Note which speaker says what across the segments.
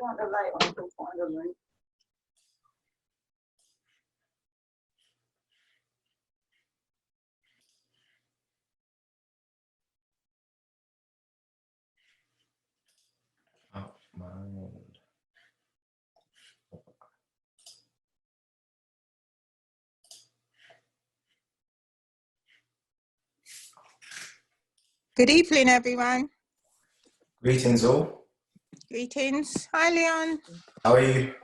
Speaker 1: want the light on, put on the light.
Speaker 2: Oh, mind.
Speaker 3: Good evening, everyone.
Speaker 2: Greetings all.
Speaker 3: Greetings. Hi, Leon.
Speaker 2: How are you?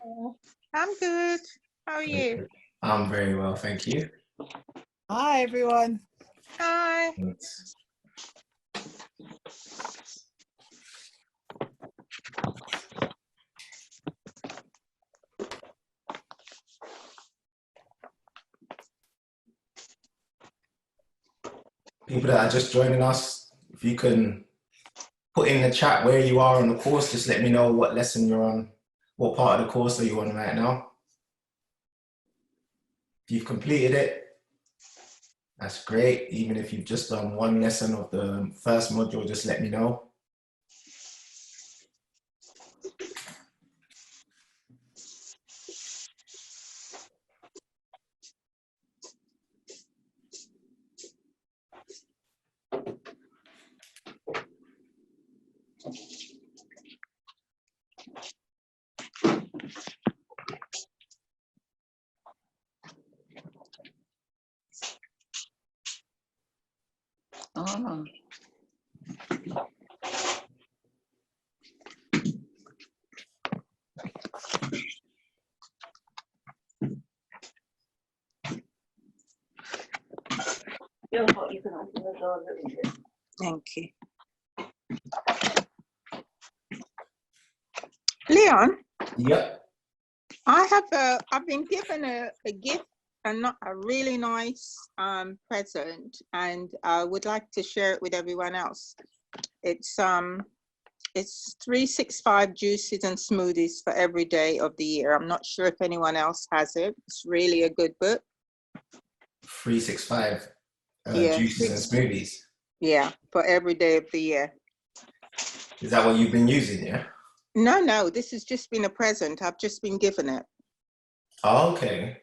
Speaker 3: I'm good. How are you?
Speaker 2: I'm very well, thank you.
Speaker 4: Hi, everyone.
Speaker 3: Hi.
Speaker 2: Thanks. People that are just joining us, if you can put in the chat where you are on the course, just let me know what lesson you're on, what part of the course are you on right now. If you've completed it, that's great. Even if you've just done one lesson of the first module, just let me know.
Speaker 1: Oh. You can open the door a little bit.
Speaker 3: Thank you. Leon,
Speaker 2: Yep.
Speaker 3: I've been given a gift and not a really nice present, and I would like to share it with everyone else. It's 365 juices and smoothies for every day of the year. I'm not sure if anyone else has it. It's really a good book.
Speaker 2: 365
Speaker 3: Yeah,
Speaker 2: juices and smoothies.
Speaker 3: Yeah, for every day of the year.
Speaker 2: Is that what you've been using, yeah?
Speaker 3: No, this has just been a present. I've just been given it.
Speaker 2: Oh, okay.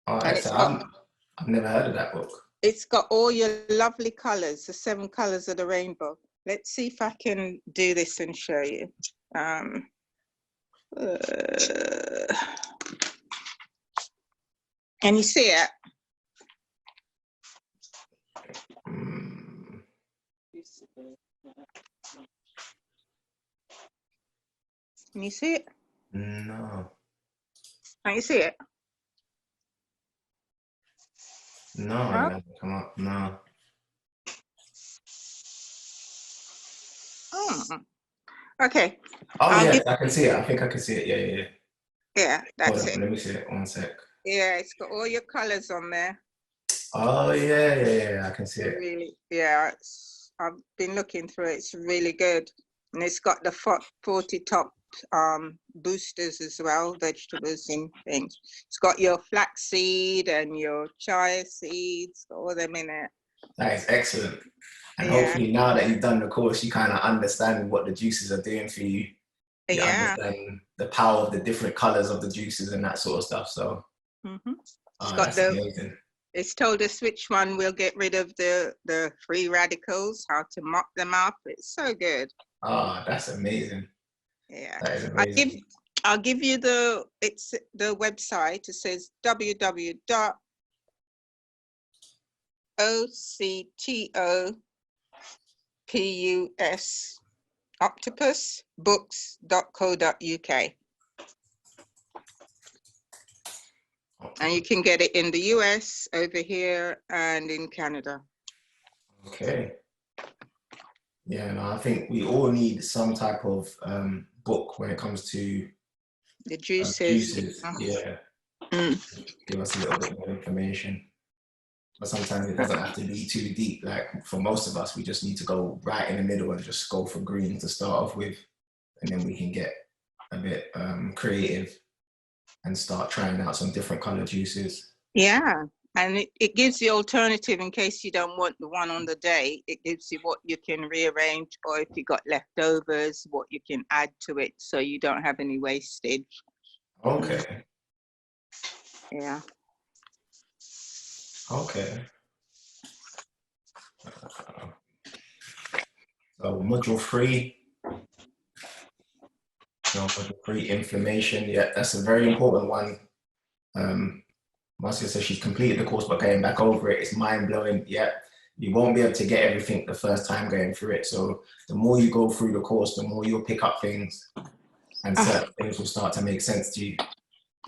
Speaker 2: All right, so I've never heard of that book.
Speaker 3: It's got all your lovely colors, the 7 colors of the rainbow. Let's see if I can do this and show you. Can you see it? Can you see it?
Speaker 2: No.
Speaker 3: Can you see it?
Speaker 2: No,
Speaker 3: Huh?
Speaker 2: it hasn't come up. No.
Speaker 3: Okay.
Speaker 2: Oh, yes, I can see it. I think I can see it. Yeah.
Speaker 3: Yeah, that's
Speaker 2: Hold on,
Speaker 3: it.
Speaker 2: let me see it. 1 sec.
Speaker 3: Yeah, it's got all your colors on there.
Speaker 2: Oh, yeah. I can see it.
Speaker 3: Really, yeah. I've been looking through it. It's really good, and it's got the 40 top boosters as well, vegetables and things. It's got your flaxseed and your chia seeds, all them in it.
Speaker 2: That is excellent. And
Speaker 3: Yeah.
Speaker 2: hopefully now that you've done the course, you kind of understand what the juices are doing for you. You understand the power of the different colors of the juices and that sort of stuff. So that's amazing.
Speaker 3: It's told us which one will get rid of the free radicals, how to mop them up. It's so good.
Speaker 2: Oh, that's amazing.
Speaker 3: Yeah.
Speaker 2: That is amazing.
Speaker 3: I'll give you the website. It says octopusbooks.co.uk. And you can get it in the US, over here, and in Canada.
Speaker 2: Okay. Yeah, no, I think we all need some type of book when it comes to
Speaker 3: the juices.
Speaker 2: Yeah. Give us a little bit more information. But sometimes it doesn't have to be too deep. Like for most of us, we just need to go right in the middle and just go for green to start off with. And then we can get a bit creative and start trying out some different color juices.
Speaker 3: Yeah, And it gives the alternative in case you don't want the one on the day. It gives you what you can rearrange, or if you got leftovers, what you can add to it so you don't have any wastage.
Speaker 2: Okay.
Speaker 3: Yeah.
Speaker 2: Okay. So module 3. Module 3, inflammation. Yeah, that's a very important one. Marcia says she's completed the course, but going back over it, it's mind blowing. Yeah, you won't be able to get everything the first time going through it. So the more you go through the course, the more you'll pick up things, and certain things will start to make sense to you.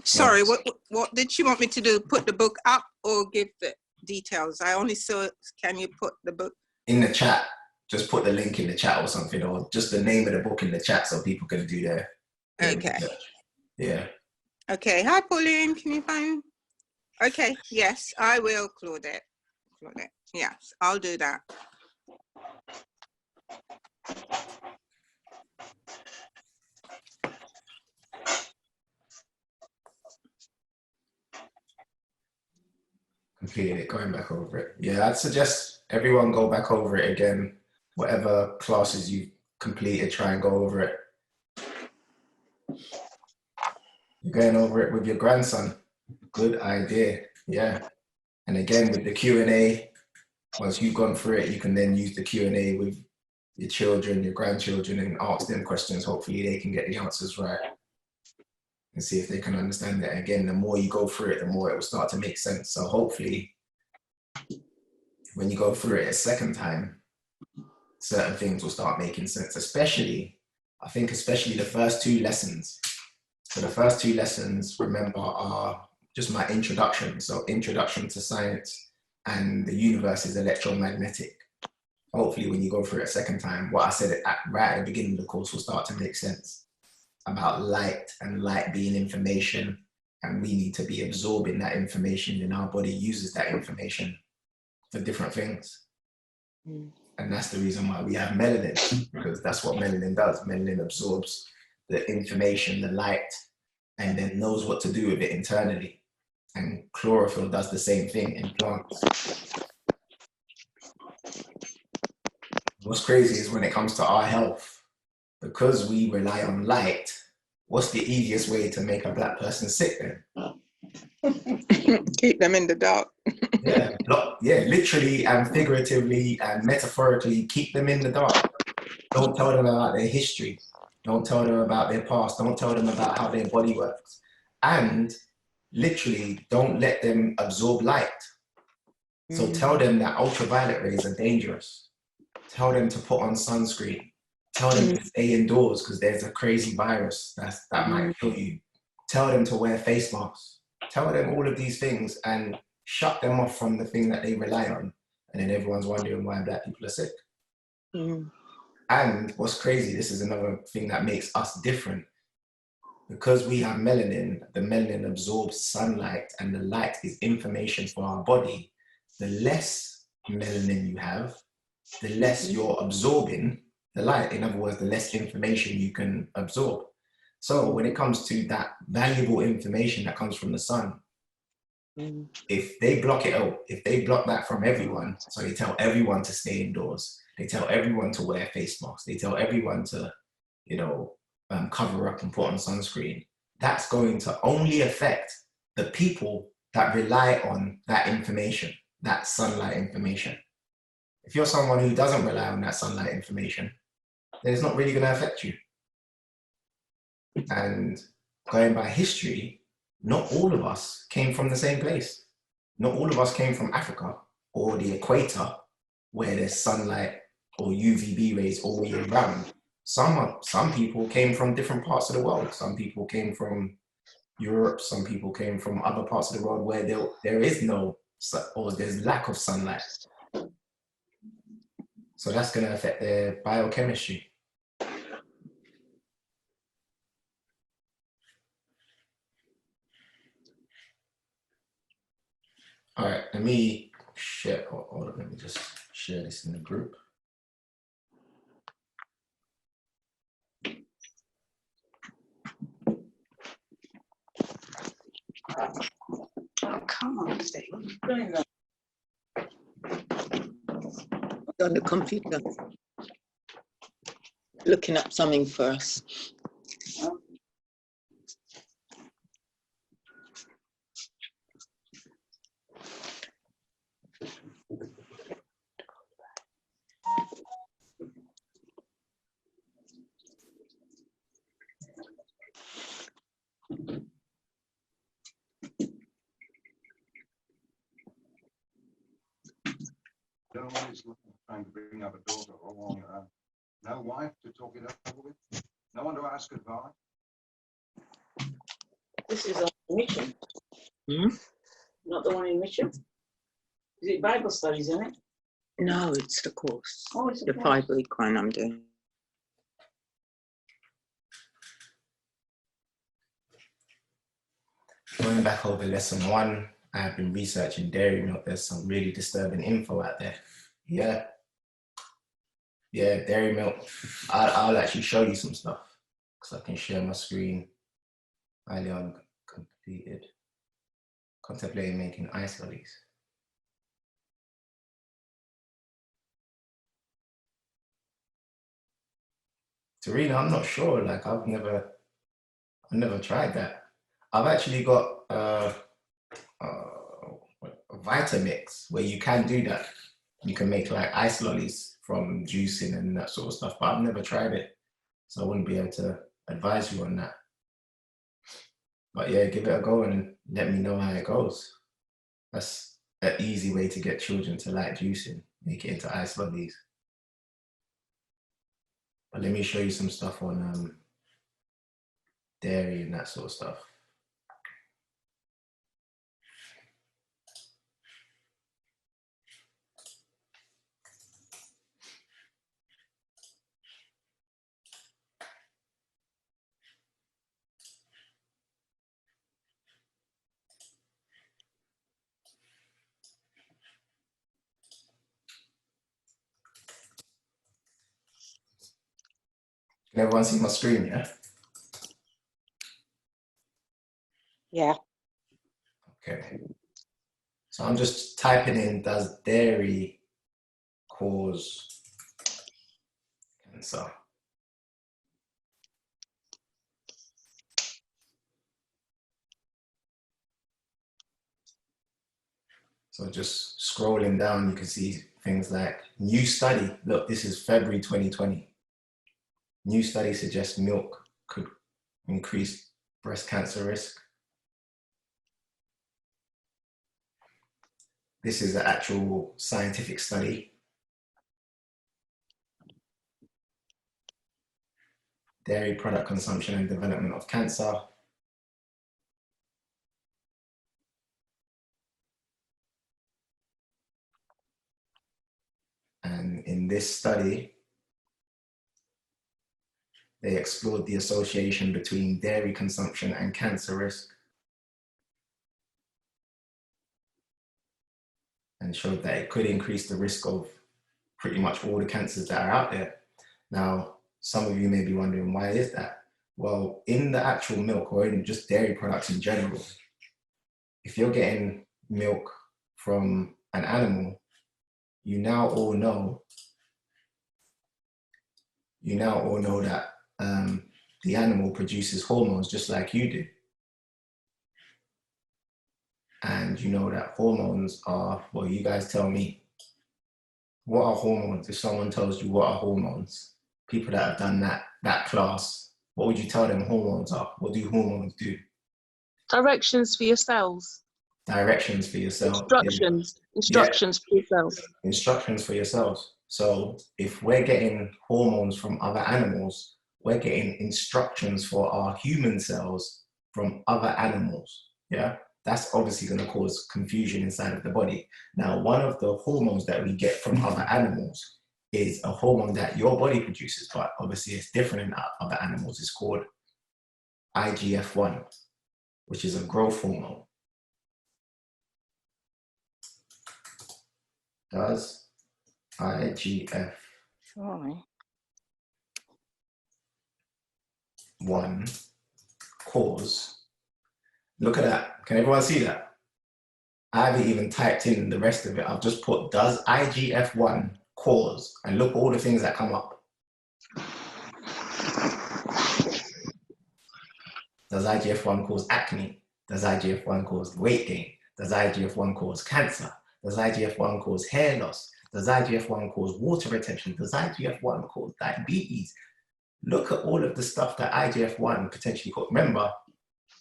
Speaker 3: Sorry, what did she want me to do? Put the book up or give the details? I only saw, can you put the book?
Speaker 2: In the chat, just put the link in the chat or something, or just the name of the book in the chat so people can do their
Speaker 3: Okay.
Speaker 2: research. Yeah.
Speaker 3: Okay, hi Pauline, can you find? Okay, yes, I will, Claudette. Yes, I'll do that.
Speaker 2: Completed it, going back over it. Yeah, I'd suggest everyone go back over it again. Whatever classes you've completed, try and go over it. You're going over it with your grandson. Good idea. Yeah. And again, with the Q&A, once you've gone through it, you can then use the Q&A with your children, your grandchildren, and ask them questions. Hopefully they can get the answers right and see if they can understand it. Again, the more you go through it, the more it will start to make sense. So hopefully when you go through it a second time, certain things will start making sense, especially the first 2 lessons. So the first 2 lessons, remember, are just my introduction. So introduction to science and the universe is electromagnetic. Hopefully when you go through it a second time, what I said right at the beginning of the course will start to make sense about light and light being information. And we need to be absorbing that information, and our body uses that information for different things. And that's the reason why we have melanin, because that's what melanin does. Melanin absorbs the information, the light, and then knows what to do with it internally. And chlorophyll does the same thing in plants. What's crazy is when it comes to our health, because we rely on light, what's the easiest way to make a black person sick then?
Speaker 3: Keep them in the dark.
Speaker 2: Yeah, literally and figuratively and metaphorically, keep them in the dark. Don't tell them about their history. Don't tell them about their past. Don't tell them about how their body works. And literally, don't let them absorb light. So tell them that ultraviolet rays are dangerous. Tell them to put on sunscreen. Tell them to stay indoors because there's a crazy virus that might kill you. Tell them to wear face masks. Tell them all of these things and shut them off from the thing that they rely on. And then everyone's wondering why black people are sick. And what's crazy, this is another thing that makes us different. Because we have melanin, the melanin absorbs sunlight and the light is information for our body. The less melanin you have, the less you're absorbing the light. In other words, the less information you can absorb. So when it comes to that valuable information that comes from the sun, if they block it out, if they block that from everyone, so they tell everyone to stay indoors, they tell everyone to wear face masks, they tell everyone to, cover up and put on sunscreen, that's going to only affect the people that rely on that information, that sunlight information. If you're someone who doesn't rely on that sunlight information, then it's not really going to affect you. And going by history, not all of us came from the same place. Not all of us came from Africa or the equator where there's sunlight or UVB rays all year round. Some people came from different parts of the world. Some people came from Europe. Some people came from other parts of the world where there is no, or there's lack of sunlight. So that's going to affect their biochemistry. All right, let me share, let me just share this in the group.
Speaker 3: can't see.
Speaker 5: On the computer. Looking up something for us.
Speaker 6: Gentleman is trying to bring up a daughter all on your own. No wife to talk it over with? No one to ask advice?
Speaker 1: This is on mission.
Speaker 5: Hmm?
Speaker 1: Not the one in mission. Is it Bible studies, isn't it?
Speaker 5: No, it's the course.
Speaker 1: Oh, it's
Speaker 5: The 5-week one I'm doing.
Speaker 2: Going back over lesson 1, I have been researching dairy milk. There's some really disturbing info out there. Yeah, dairy milk. I'll actually show you some stuff because I can share my screen. Highly uncompleted. Contemplating making ice lollies. Serena, I'm not sure. Like I've never tried that. I've actually got a Vitamix where you can do that. You can make like ice lollies from juicing and that sort of stuff, but I've never tried it, so I wouldn't be able to advise you on that. But yeah, give it a go and let me know how it goes. That's an easy way to get children to like juicing, make it into ice lollies. But let me show you some stuff on dairy and that sort of stuff. Can everyone see my screen, yeah?
Speaker 3: Yeah.
Speaker 2: Okay. So I'm just typing in, does dairy cause cancer? So just scrolling down, you can see things like new study. Look, this is February 2020. New study suggests milk could increase breast cancer risk. This is an actual scientific study. Dairy product consumption and development of cancer. And in this study, they explored the association between dairy consumption and cancer risk and showed that it could increase the risk of pretty much all the cancers that are out there. Now, some of you may be wondering, why is that? Well, in the actual milk or in just dairy products in general, if you're getting milk from an animal, you now all know that the animal produces hormones just like you do. And you know that hormones are, well, you guys tell me, what are hormones? If someone tells you what are hormones, people that have done that class, what would you tell them hormones are? What do hormones do?
Speaker 7: Directions for your cells.
Speaker 2: Directions for yourself.
Speaker 7: Instructions.
Speaker 2: Yeah.
Speaker 7: Instructions for your cells.
Speaker 2: Instructions for yourselves. So if we're getting hormones from other animals, we're getting instructions for our human cells from other animals. Yeah, that's obviously going to cause confusion inside of the body. Now, one of the hormones that we get from other animals is a hormone that your body produces, but obviously it's different in other animals. It's called IGF-1, which is a growth hormone. Does IGF-1 cause, look at that, can everyone see that? I haven't even typed in the rest of it. I've just put, does IGF-1 cause? And look at all the things that come up. Does IGF-1 cause acne? Does IGF-1 cause weight gain? Does IGF-1 cause cancer? Does IGF-1 cause hair loss? Does IGF-1 cause water retention? Does IGF-1 cause diabetes? Look at all of the stuff that IGF-1 potentially causes. Remember,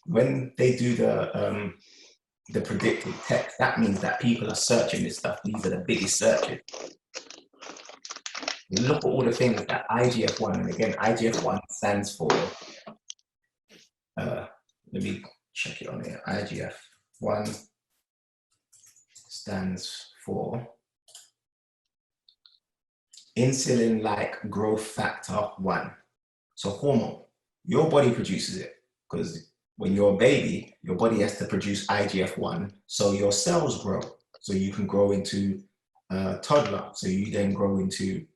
Speaker 2: when they do the predicted text, that means that people are searching this stuff. These are the biggest searches. Look at all the things that IGF-1, and again, IGF-1 stands for, let me check it on here. IGF-1 stands for insulin-like growth factor 1. So hormone, your body produces it because when you're a baby, your body has to produce IGF-1 so your cells grow. So you can grow into a toddler. So you then grow into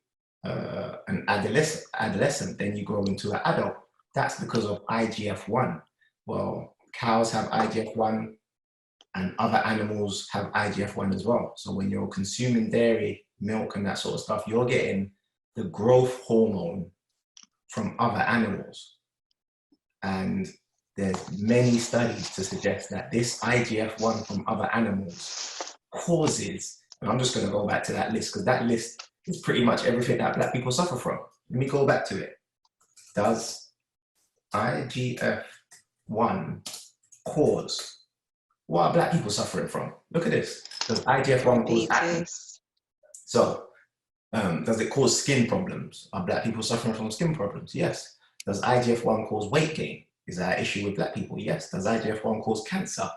Speaker 2: an adolescent, then you grow into an adult. That's because of IGF-1. Well, cows have IGF-1 and other animals have IGF-1 as well. So when you're consuming dairy, milk and that sort of stuff, you're getting the growth hormone from other animals. And there's many studies to suggest that this IGF-1 from other animals causes, and I'm just going to go back to that list because that list is pretty much everything that Black people suffer from. Let me go back to it. Does IGF-1 cause? What are Black people suffering from? Look at this. Does IGF-1 cause acne? So, does it cause skin problems? Are Black people suffering from skin problems? Yes. Does IGF-1 cause weight gain? Is that an issue with Black people? Yes. Does IGF-1 cause cancer?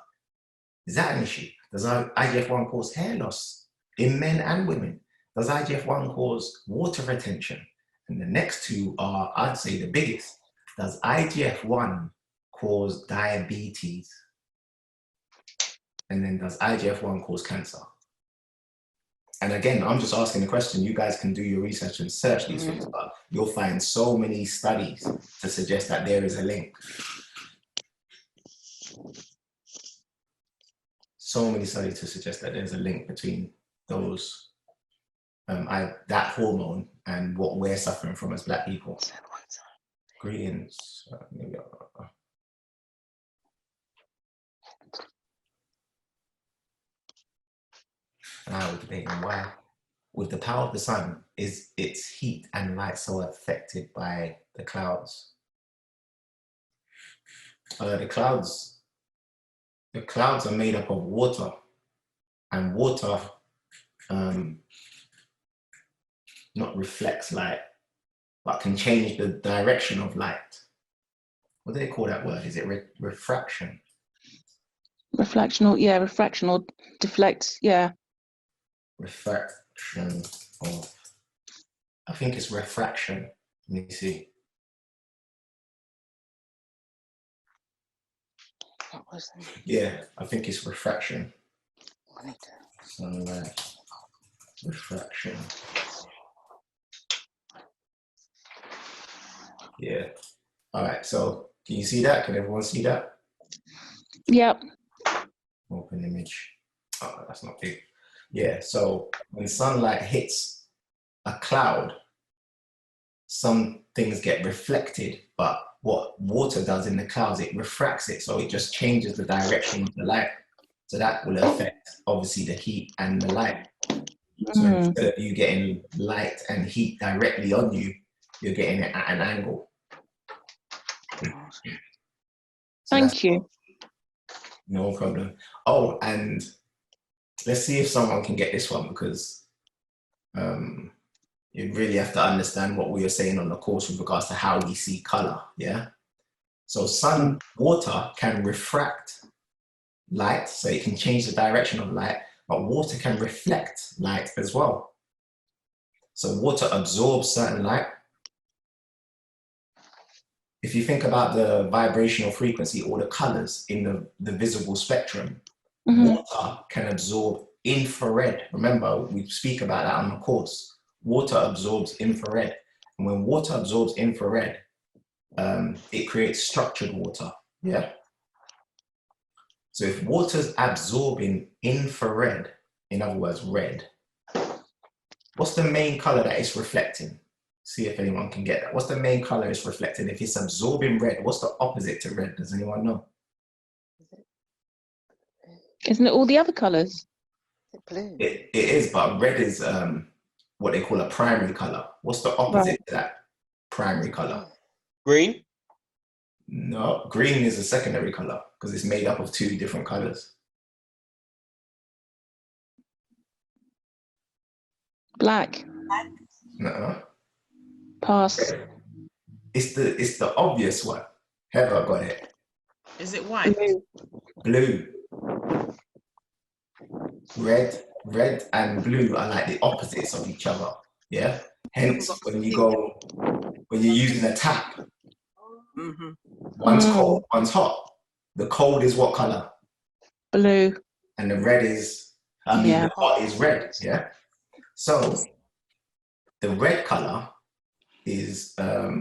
Speaker 2: Is that an issue? Does IGF-1 cause hair loss in men and women? Does IGF-1 cause water retention? And the next two are, I'd say, the biggest. Does IGF-1 cause diabetes? And then does IGF-1 cause cancer? And again, I'm just asking the question. You guys can do your research and search these things, but you'll find so many studies to suggest that there is a link. So many studies to suggest that there's a link between those, that hormone and what we're suffering from as Black people. Greetings. Now we're debating why, with the power of the sun, is its heat and light so affected by the clouds? The clouds are made up of water, and water not reflects light, but can change the direction of light. What do they call that word? Is it refraction?
Speaker 7: Reflectional, yeah, refraction or deflect, yeah.
Speaker 2: Refraction of, I think it's refraction. Let me see.
Speaker 7: What was it?
Speaker 2: Yeah, I think it's refraction. Sunlight, refraction. Yeah. All right, so can you see that? Can everyone see that?
Speaker 7: Yep.
Speaker 2: Open image. Oh, that's not big. Yeah, so when sunlight hits a cloud, some things get reflected, but what water does in the clouds, it refracts it, so it just changes the direction of the light. So that will affect, obviously, the heat and the light. So instead of you getting light and heat directly on you, you're getting it at an angle. So
Speaker 7: Thank you.
Speaker 2: No problem. Oh, and let's see if someone can get this one, because you really have to understand what we were saying on the course with regards to how we see color, yeah? So water can refract light, so it can change the direction of light, but water can reflect light as well. So water absorbs certain light. If you think about the vibrational frequency or the colors in the visible spectrum, water can absorb infrared. Remember, we speak about that on the course. Water absorbs infrared. And when water absorbs infrared, it creates structured water, yeah? So if water's absorbing infrared, in other words, red, what's the main color that it's reflecting? See if anyone can get that. What's the main color it's reflecting? If it's absorbing red, what's the opposite to red? Does anyone know?
Speaker 7: Isn't it all the other colours?
Speaker 5: Blue.
Speaker 2: It is, but red is what they call a primary color. What's the opposite to that primary color?
Speaker 8: Green?
Speaker 2: No, green is a secondary color because it's made up of two different colors.
Speaker 7: Black.
Speaker 2: No,
Speaker 7: Pass.
Speaker 2: it's the obvious one. Heather got it.
Speaker 9: Is it white?
Speaker 7: Blue.
Speaker 2: Blue. Red and blue are like the opposites of each other. Yeah. Hence, when you're using a tap,
Speaker 3: Mm-hmm.
Speaker 2: one's cold, one's hot. The cold is what color?
Speaker 7: Blue.
Speaker 2: And the red is,
Speaker 7: Yeah.
Speaker 2: the hot is red. Yeah. So the red color is a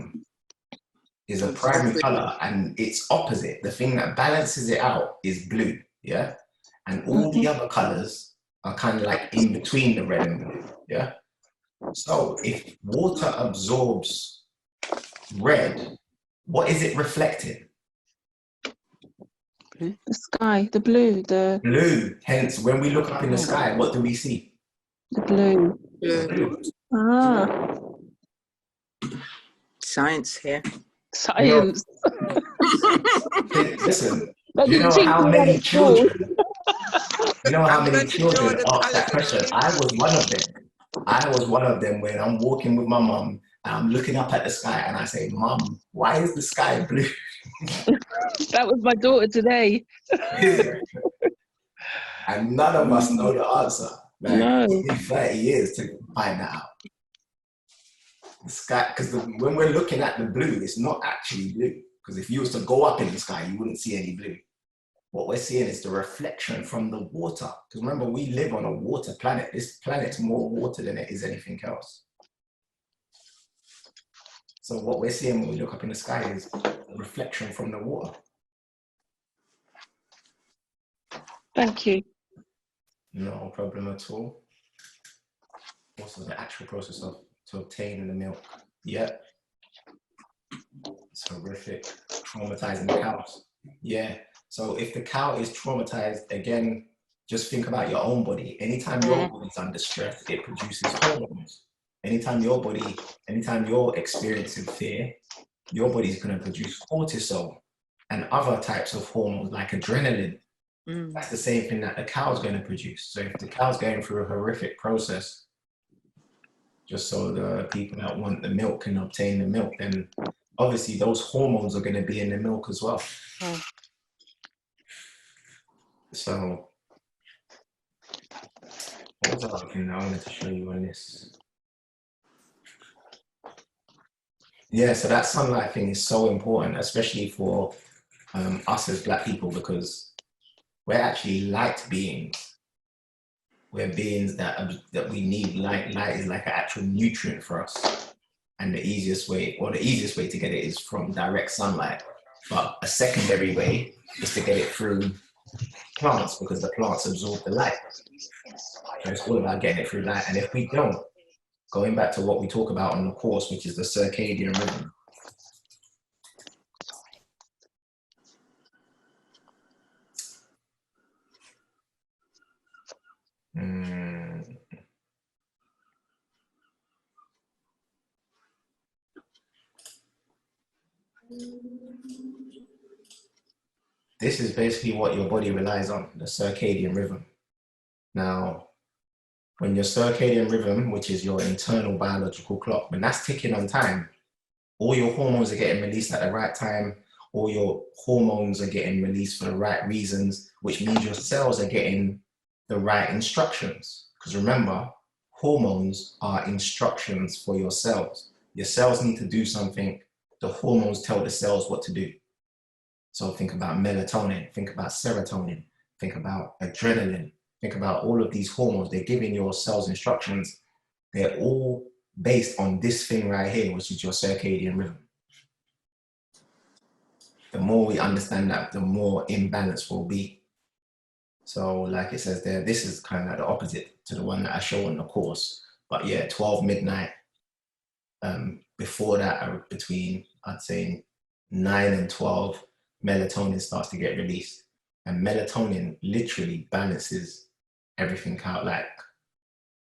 Speaker 2: primary color, and its opposite, the thing that balances it out, is blue. Yeah. And all the other colors are kind of like in between the red and blue. Yeah. So if water absorbs red, what is it reflecting?
Speaker 7: The sky. The blue. The
Speaker 2: Blue. Hence, when we look up in the sky, what do we see?
Speaker 7: blue.
Speaker 2: Blue.
Speaker 7: Ah.
Speaker 5: Science here.
Speaker 7: Science.
Speaker 2: Listen,
Speaker 7: But
Speaker 2: you know
Speaker 7: teach
Speaker 2: how
Speaker 7: me that
Speaker 2: many
Speaker 7: at school.
Speaker 2: children, you know how
Speaker 3: I'm
Speaker 2: many
Speaker 3: going to draw
Speaker 2: children
Speaker 3: the
Speaker 2: ask that
Speaker 3: colours.
Speaker 2: question? I was one of them. I was one of them when I'm walking with my mum and I'm looking up at the sky and I say, Mum, why is the sky blue?
Speaker 7: That was my daughter today.
Speaker 2: And none of us know the answer. Like,
Speaker 7: No.
Speaker 2: it took me 30 years to find that out. The sky, because when we're looking at the blue, it's not actually blue. Because if you was to go up in the sky, you wouldn't see any blue. What we're seeing is the reflection from the water. Because remember, we live on a water planet. This planet's more water than it is anything else. So what we're seeing when we look up in the sky is a reflection from the water.
Speaker 7: Thank you.
Speaker 2: No problem at all. Also, the actual process of to obtain the milk. Yep. It's horrific. Traumatizing the cows. Yeah. So if the cow is traumatized, again, just think about your own body. Anytime your body's under stress, it produces hormones. Anytime you're experiencing fear, your body's going to produce cortisol and other types of hormones like adrenaline. That's the same thing that the cow's going to produce. So if the cow's going through a horrific process, just so the people that want the milk can obtain the milk, then obviously those hormones are going to be in the milk as well. So what was the other thing that I wanted to show you on this? Yeah, so that sunlight thing is so important, especially for us as Black people, because we're actually light beings. We're beings that we need light. Light is like an actual nutrient for us. And the easiest way to get it is from direct sunlight. But a secondary way is to get it through plants, because the plants absorb the light. So it's all about getting it through light. And if we don't, going back to what we talk about on the course, which is the circadian rhythm. This is basically what your body relies on, the circadian rhythm. Now, when your circadian rhythm, which is your internal biological clock, when that's ticking on time, all your hormones are getting released at the right time, all your hormones are getting released for the right reasons, which means your cells are getting the right instructions. Because remember, hormones are instructions for your cells. Your cells need to do something, the hormones tell the cells what to do. So think about melatonin, think about serotonin, think about adrenaline, think about all of these hormones. They're giving your cells instructions. They're all based on this thing right here, which is your circadian rhythm. The more we understand that, the more in balance we'll be. So like it says there, this is kind of like the opposite to the one that I show on the course. But yeah, 12 midnight. Before that, between I'd say 9 and 12, melatonin starts to get released. And melatonin literally balances everything out, like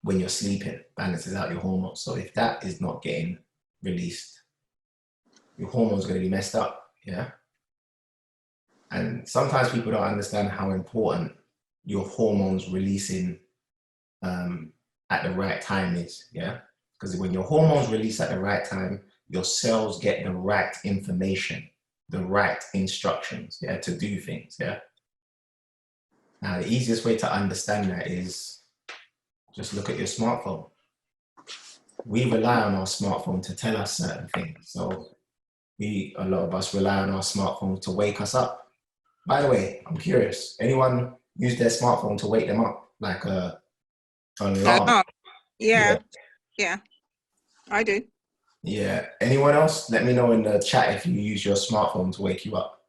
Speaker 2: when you're sleeping, balances out your hormones. So if that is not getting released, your hormones are going to be messed up, yeah? And sometimes people don't understand how important your hormones releasing at the right time is, yeah? Because when your hormones release at the right time, your cells get the right information, the right instructions, yeah, to do things, yeah? Now, the easiest way to understand that is just look at your smartphone. We rely on our smartphone to tell us certain things. So a lot of us rely on our smartphone to wake us up. By the way, I'm curious, anyone use their smartphone to wake them up? Like an alarm?
Speaker 3: Yeah, I do.
Speaker 2: Yeah. Anyone else? Let me know in the chat if you use your smartphone to wake you up.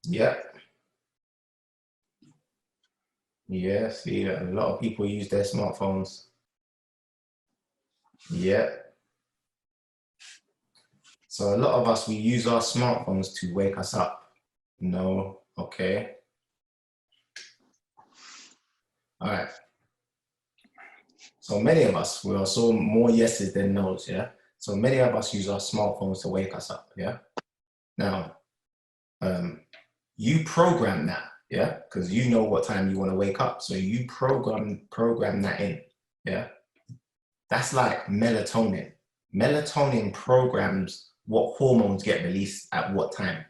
Speaker 2: Yeah. Yeah, see, a lot of people use their smartphones. Yeah. So a lot of us, we use our smartphones to wake us up. No, okay. All right. So many of us, we are so more yeses than nos, yeah? So many of us use our smartphones to wake us up, yeah? Now, you program that, yeah? Because you know what time you want to wake up. So you program that in, yeah? That's like melatonin. Melatonin programs what hormones get released at what time.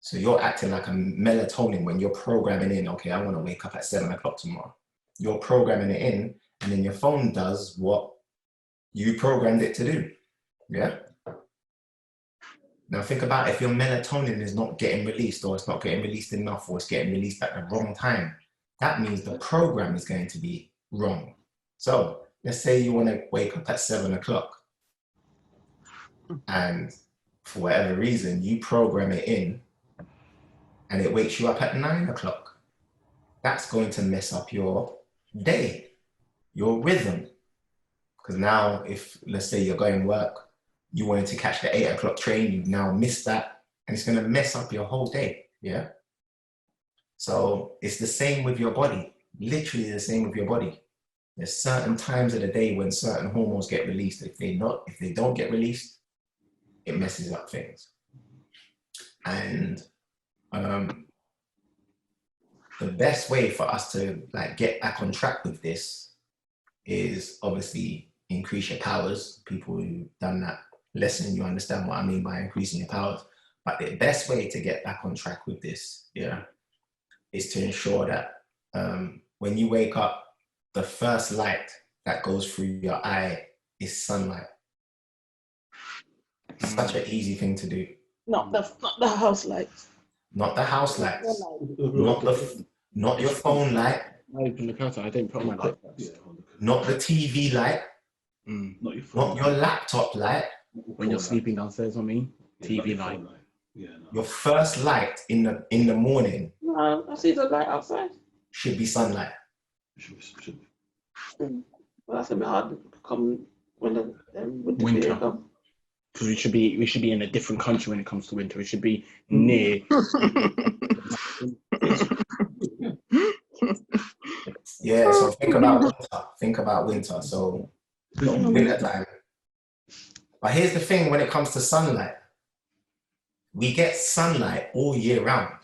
Speaker 2: So you're acting like a melatonin when you're programming in, okay, I want to wake up at 7 o'clock tomorrow. You're programming it in, and then your phone does what you programmed it to do, yeah? Now think about if your melatonin is not getting released, or it's not getting released enough, or it's getting released at the wrong time. That means the program is going to be wrong. So let's say you want to wake up at 7 o'clock, and for whatever reason, you program it in, and it wakes you up at 9 o'clock. That's going to mess up your day, your rhythm. Because now if, let's say you're going work, you wanted to catch the 8 o'clock train, you've now missed that, and it's gonna mess up your whole day, yeah? So it's the same with your body, literally the same with your body. There's certain times of the day when certain hormones get released. If they don't get released, it messes up things. And the best way for us to like get back on track with this is obviously increase your powers. People who've done that lesson, you understand what I mean by increasing your powers. But the best way to get back on track with this, yeah, is to ensure that when you wake up, the first light that goes through your eye is sunlight. It's such an easy thing to do.
Speaker 1: Not the house lights.
Speaker 2: Not the house lights. Not your phone light.
Speaker 8: I opened the curtain. I didn't put on my light.
Speaker 2: Not the TV light.
Speaker 8: Not your
Speaker 2: Not your laptop light.
Speaker 8: when you're sleeping downstairs on me. TV light.
Speaker 2: Your first light in the morning
Speaker 1: No, I see the light outside.
Speaker 2: should be sunlight.
Speaker 1: Well, that's a bit hard to come when the
Speaker 8: Winter.
Speaker 1: winter come.
Speaker 8: Because we should be in a different country when it comes to winter. It should be near.
Speaker 2: Yeah, so think about winter. Think about winter. So winter time. But here's the thing: when it comes to sunlight, we get sunlight all year round.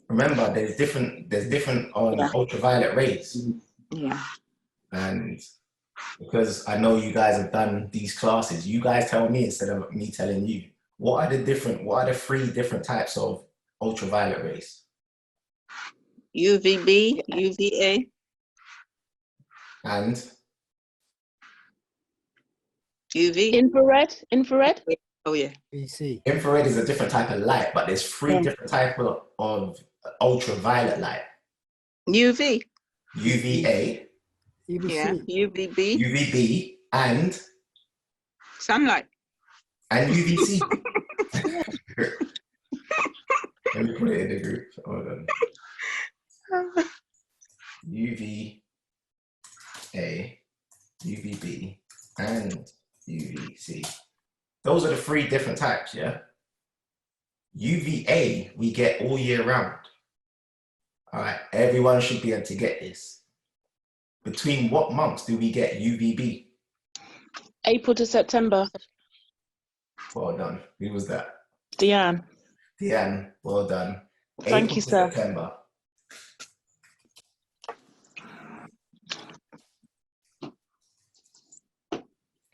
Speaker 2: Remember, there's different ultraviolet rays.
Speaker 5: Yeah.
Speaker 2: And because I know you guys have done these classes, you guys tell me instead of me telling you, what are the 3 different types of ultraviolet rays?
Speaker 5: UVB, UVA,
Speaker 2: And
Speaker 5: UV.
Speaker 7: Infrared.
Speaker 5: Oh yeah.
Speaker 4: BC.
Speaker 2: infrared is a different type of light, but there's 3 different types of ultraviolet light.
Speaker 5: UV.
Speaker 2: UVA,
Speaker 4: UVC.
Speaker 5: Yeah. UVB.
Speaker 2: UVB, and
Speaker 5: Sunlight.
Speaker 2: and UVC. Let me put it in the group. Hold on. UVA, UVB, and UVC. Those are the 3 different types, yeah? UVA, we get all year round. All right, everyone should be able to get this. Between what months do we get UVB?
Speaker 7: April to September.
Speaker 2: Well done. Who was that?
Speaker 7: Deanne.
Speaker 2: Deanne, well done.
Speaker 7: Thank
Speaker 2: April
Speaker 7: you,
Speaker 2: to
Speaker 7: sir.
Speaker 2: September.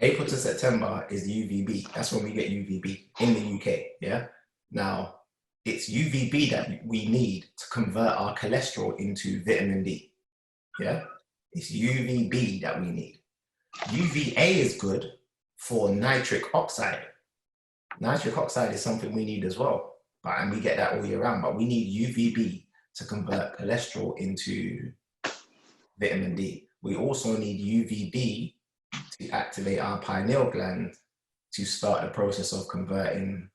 Speaker 2: April to September is UVB. That's when we get UVB in the UK, yeah? Now, it's UVB that we need to convert our cholesterol into vitamin D, yeah? It's UVB that we need. UVA is good for nitric oxide. Nitric oxide is something we need as well, and we get that all year round, but we need UVB to convert cholesterol into vitamin D. We also need UVB to activate our pineal gland to start the process of converting,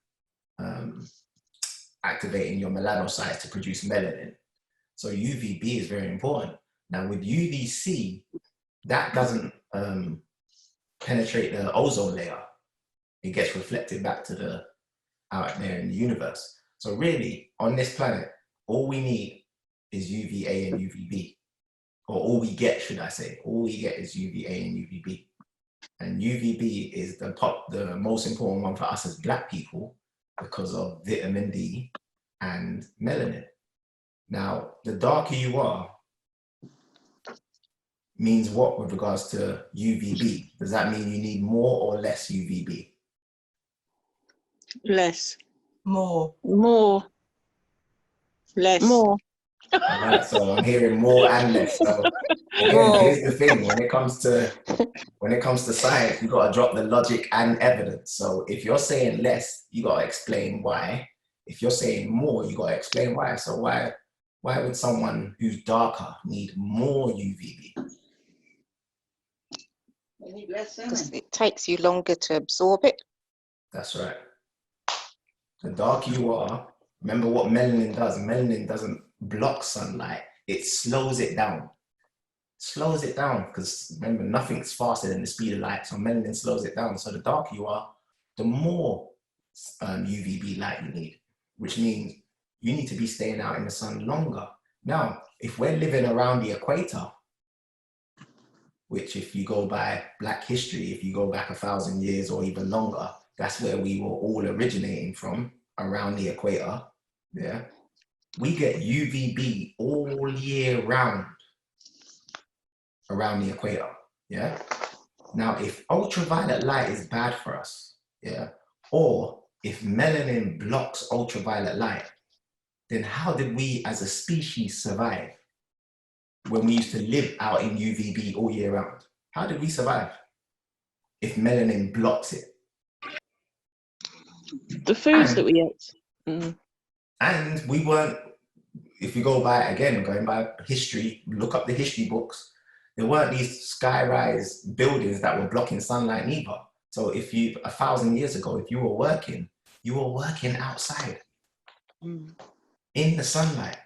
Speaker 2: activating your melanocytes to produce melanin. So UVB is very important. Now with UVC, that doesn't penetrate the ozone layer. It gets reflected back to the out there in the universe. So really, on this planet, all we need is UVA and UVB. Or all we get, should I say. All we get is UVA and UVB. And UVB is the most important one for us as Black people because of vitamin D and melanin. Now, the darker you are means what with regards to UVB? Does that mean you need more or less UVB?
Speaker 5: Less.
Speaker 4: More.
Speaker 7: More.
Speaker 5: Less.
Speaker 7: More.
Speaker 2: All right, so I'm hearing more and less. So again, here's the thing: when it comes to science, you got to drop the logic and evidence. So if you're saying less, you got to explain why. If you're saying more, you got to explain why. So why would someone who's darker need more UVB?
Speaker 1: They need less, don't
Speaker 3: Because
Speaker 1: they?
Speaker 3: it takes you longer to absorb it.
Speaker 2: That's right. The darker you are, remember what melanin does. Melanin doesn't block sunlight. It slows it down. Slows it down because remember, nothing's faster than the speed of light. So melanin slows it down. So the darker you are, the more UVB light you need, which means you need to be staying out in the sun longer. Now, if we're living around the equator, which if you go by Black history, if you go back 1,000 years or even longer, that's where we were all originating from, around the equator, yeah? We get UVB all year round around the equator, yeah? Now, if ultraviolet light is bad for us, yeah, or if melanin blocks ultraviolet light, then how did we as a species survive when we used to live out in UVB all year round? How did we survive if melanin blocks it?
Speaker 7: The foods that we ate. Mm.
Speaker 2: And we weren't, if you go by, again, going by history, look up the history books, there weren't these sky-rise buildings that were blocking sunlight either. So if 1,000 years ago, if you were working outside in the sunlight.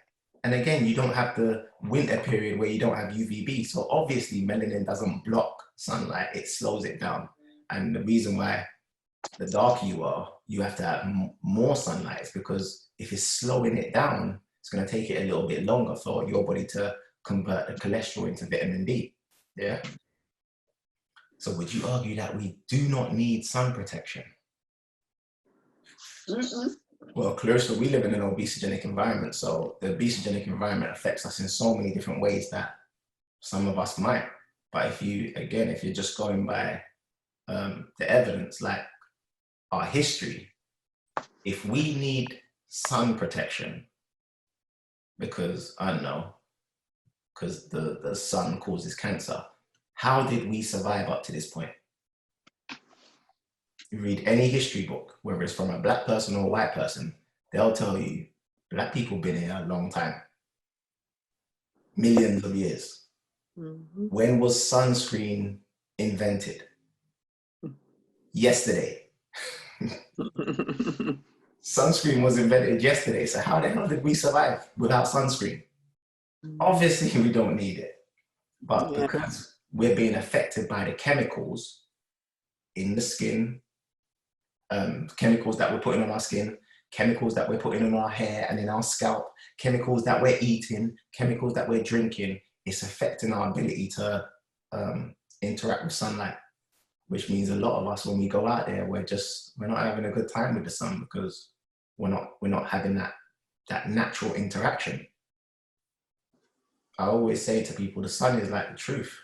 Speaker 2: And again, you don't have the winter period where you don't have UVB. So obviously melanin doesn't block sunlight, it slows it down. And the reason why the darker you are, you have to have more sunlight is because if it's slowing it down, it's going to take it a little bit longer for your body to convert the cholesterol into vitamin D. Yeah. So would you argue that we do not need sun protection? Well, Clarissa, we live in an obesogenic environment. So the obesogenic environment affects us in so many different ways that some of us might. But if you're just going by the evidence, like our history, if we need sun protection because, I don't know, because the sun causes cancer, how did we survive up to this point? You read any history book, whether it's from a Black person or a white person, they'll tell you Black people been here a long time, millions of years. When was sunscreen invented? Yesterday. Sunscreen was invented yesterday, so how the hell did we survive without sunscreen? Obviously, we don't need it. But
Speaker 5: Yeah.
Speaker 2: because we're being affected by the chemicals in the skin, chemicals that we're putting on our skin, chemicals that we're putting on our hair and in our scalp, chemicals that we're eating, chemicals that we're drinking, it's affecting our ability to interact with sunlight, which means a lot of us, when we go out there, we're not having a good time with the sun because we're not having that natural interaction. I always say to people, the sun is like the truth.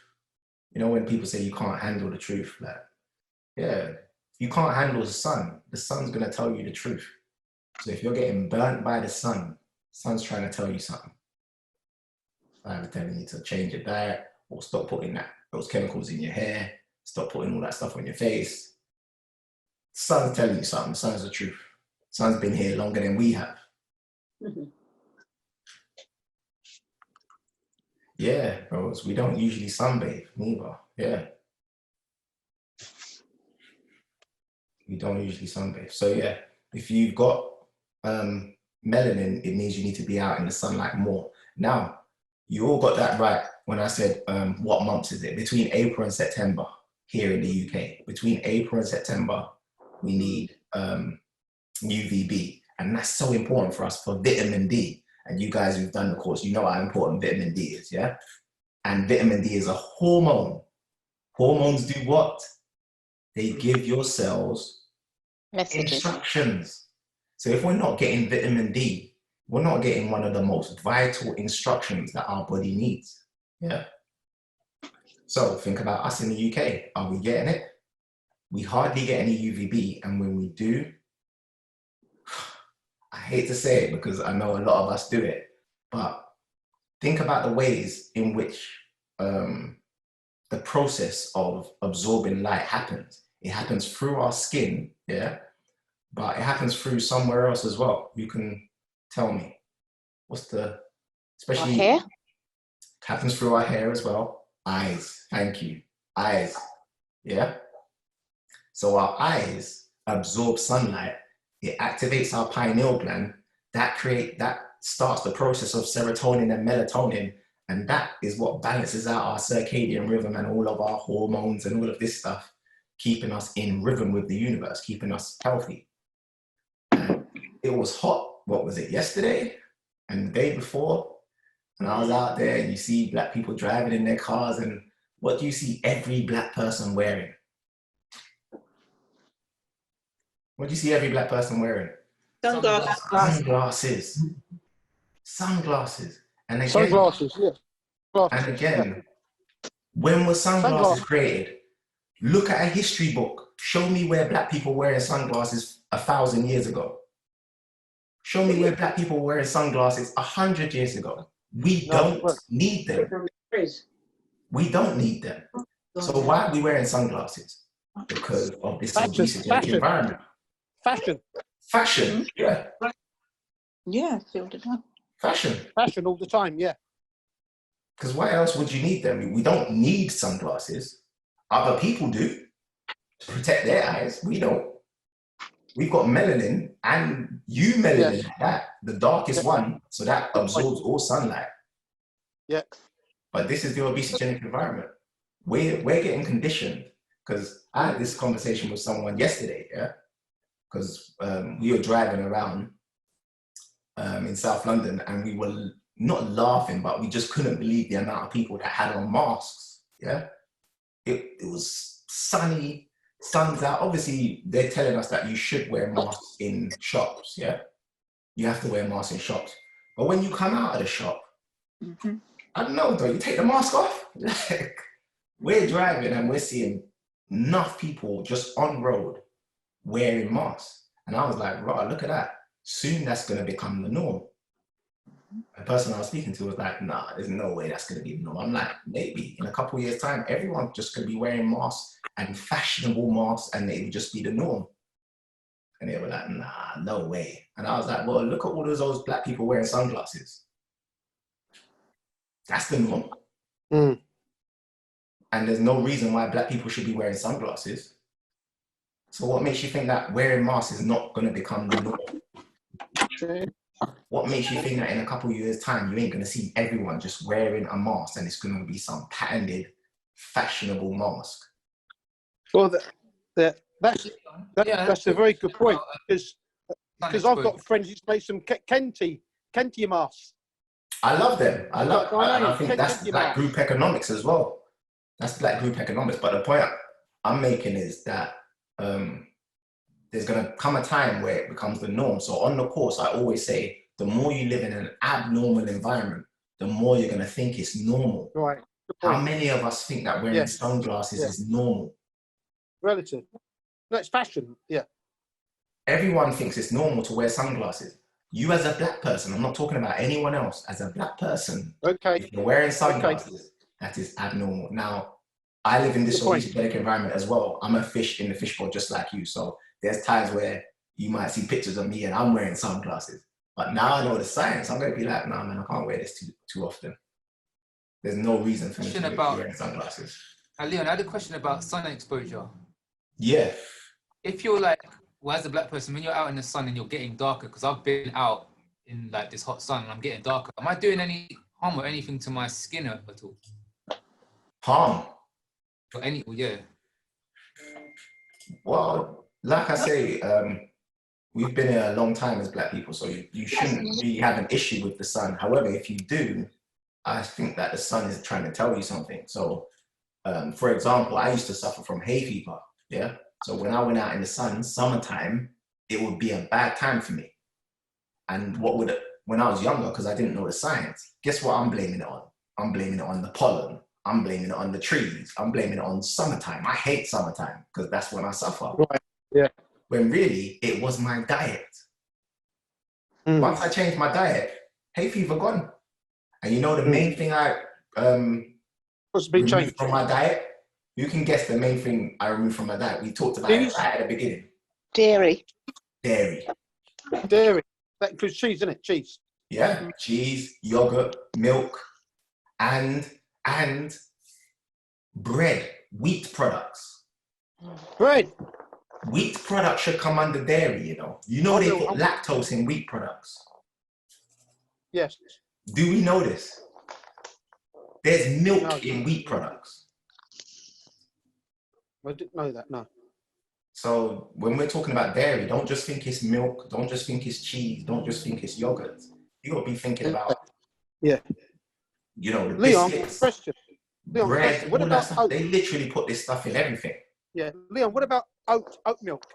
Speaker 2: You know, when people say you can't handle the truth, like, yeah, you can't handle the sun's gonna tell you the truth. So if you're getting burnt by the sun's trying to tell you something. Either telling you to change your diet or stop putting those chemicals in your hair, stop putting all that stuff on your face. The sun's telling you something. The sun's the truth. The sun's been here longer than we have. Yeah, bros, we don't usually sunbathe, neither. Yeah. We don't usually sunbathe. So yeah, if you've got melanin, it means you need to be out in the sunlight more. Now, you all got that right when I said, what months is it? Between April and September here in the UK. Between April and September, we need UVB. And that's so important for us for vitamin D. And you guys who've done the course, you know how important vitamin D is, yeah? And vitamin D is a hormone. Hormones do what? They give your cells instructions. So if we're not getting vitamin D, we're not getting one of the most vital instructions that our body needs, yeah? So think about us in the UK. Are we getting it? We hardly get any UVB. And when we do, I hate to say it because I know a lot of us do it, but think about the ways in which the process of absorbing light happens. It happens through our skin, yeah? But it happens through somewhere else as well. You can tell me. Especially
Speaker 7: Our hair?
Speaker 2: Happens through our hair as well. Eyes, thank you. Eyes, yeah? So our eyes absorb sunlight. It activates our pineal gland. That starts the process of serotonin and melatonin. And that is what balances out our circadian rhythm and all of our hormones and all of this stuff, keeping us in rhythm with the universe, keeping us healthy. And it was hot, what was it, yesterday and the day before? And I was out there and you see black people driving in their cars, and what do you see every black person wearing? What do you see every black person wearing?
Speaker 1: Sunglasses.
Speaker 2: Sunglasses. And again,
Speaker 9: Sunglasses, yeah. Glasses,
Speaker 2: and again, when were sunglasses created? Look at a history book. Show me where black people were wearing sunglasses 1,000 years ago. Show me where black people were wearing sunglasses 100 years ago. We don't need them. We don't need them. So why are we wearing sunglasses? Because of this obesogenic environment. Fashion, yeah.
Speaker 3: Yeah, filled it up.
Speaker 9: Fashion all the time, yeah.
Speaker 2: Because why else would you need them? We don't need sunglasses. Other people do to protect their eyes. We don't. We've got melanin and melanin, that the darkest one, so that absorbs all sunlight.
Speaker 9: Yeah.
Speaker 2: But this is the obesogenic environment. We're getting conditioned, because I had this conversation with someone yesterday, yeah? Because we were driving around in South London and we were not laughing, but we just couldn't believe the amount of people that had on masks, yeah? It was sunny, sun's out. Obviously, they're telling us that you should wear masks in shops, yeah? You have to wear masks in shops. But when you come out of the shop, I don't know, though, you take the mask off? Like, we're driving and we're seeing enough people just on road wearing masks. And I was like, right, look at that. Soon that's going to become the norm. The person I was speaking to was like, nah, there's no way that's going to be the norm. I'm like, maybe in a couple of years' time, everyone's just going to be wearing masks and fashionable masks, and it would just be the norm. And they were like, nah, no way. And I was like, well, look at all of those black people wearing sunglasses. That's the norm. And there's no reason why black people should be wearing sunglasses. So what makes you think that wearing masks is not going to become the norm? What makes you think that in a couple of years' time, you ain't going to see everyone just wearing a mask and it's going to be some patented, fashionable mask?
Speaker 9: Well, that's a very good point, because I've got friends who's made some Kenty masks.
Speaker 2: I love them. I think that's
Speaker 9: Kenty
Speaker 2: black
Speaker 9: masks.
Speaker 2: group economics as well. That's black group economics. But the point I'm making is that there's going to come a time where it becomes the norm. So on the course, I always say, the more you live in an abnormal environment, the more you're going to think it's normal.
Speaker 9: Right.
Speaker 2: How many of us think that wearing
Speaker 9: Yes.
Speaker 2: sunglasses is normal?
Speaker 9: Relative. No, it's fashion. Yeah.
Speaker 2: Everyone thinks it's normal to wear sunglasses. You as a black person, I'm not talking about anyone else, as a black person,
Speaker 9: Okay.
Speaker 2: if you're wearing sunglasses, that is abnormal. Now, I live in this
Speaker 9: Good point.
Speaker 2: obesogenic environment as well. I'm a fish in the fishbowl just like you. So there's times where you might see pictures of me and I'm wearing sunglasses. But now I know the science. I'm going to be like, nah, man, I can't wear this too often. There's no reason for me to be wearing sunglasses.
Speaker 10: Leon, I had a question about sun exposure.
Speaker 2: Yeah.
Speaker 10: If you're like, well, as a black person, when you're out in the sun and you're getting darker, because I've been out in like this hot sun and I'm getting darker, am I doing any harm or anything to my skin at all?
Speaker 2: Harm?
Speaker 10: Or any, yeah.
Speaker 2: Well, like I say, we've been here a long time as black people, so you shouldn't really have an issue with the sun. However, if you do, I think that the sun is trying to tell you something. So, for example, I used to suffer from hay fever, yeah? So when I went out in the sun, summertime, it would be a bad time for me. And when I was younger, because I didn't know the science, guess what I'm blaming it on? I'm blaming it on the pollen. I'm blaming it on the trees. I'm blaming it on summertime. I hate summertime because that's when I suffer.
Speaker 9: Right. Yeah.
Speaker 2: When really, it was my diet. Once I changed my diet, hay fever gone. And you know the main thing I removed from my diet? You can guess the main thing I removed from my diet. We talked about it right at the beginning.
Speaker 7: Dairy.
Speaker 2: Dairy.
Speaker 9: Dairy. That includes cheese, isn't it? Cheese.
Speaker 2: Yeah, cheese, yogurt, milk, and bread, wheat products.
Speaker 9: Bread.
Speaker 2: Wheat products should come under dairy, you know. You know they put lactose in wheat products.
Speaker 9: Yes.
Speaker 2: Do we know this? There's milk in wheat products.
Speaker 9: I didn't know that, no.
Speaker 2: So when we're talking about dairy, don't just think it's milk, don't just think it's cheese, don't just think it's yogurt. You got to be thinking about,
Speaker 9: yeah,
Speaker 2: you know, the
Speaker 9: Leon,
Speaker 2: biscuits,
Speaker 9: question. Leon,
Speaker 2: bread,
Speaker 9: question. What
Speaker 2: all
Speaker 9: about
Speaker 2: that stuff.
Speaker 9: oat?
Speaker 2: They literally put this stuff in everything.
Speaker 9: Yeah, Leon, what about oat milk?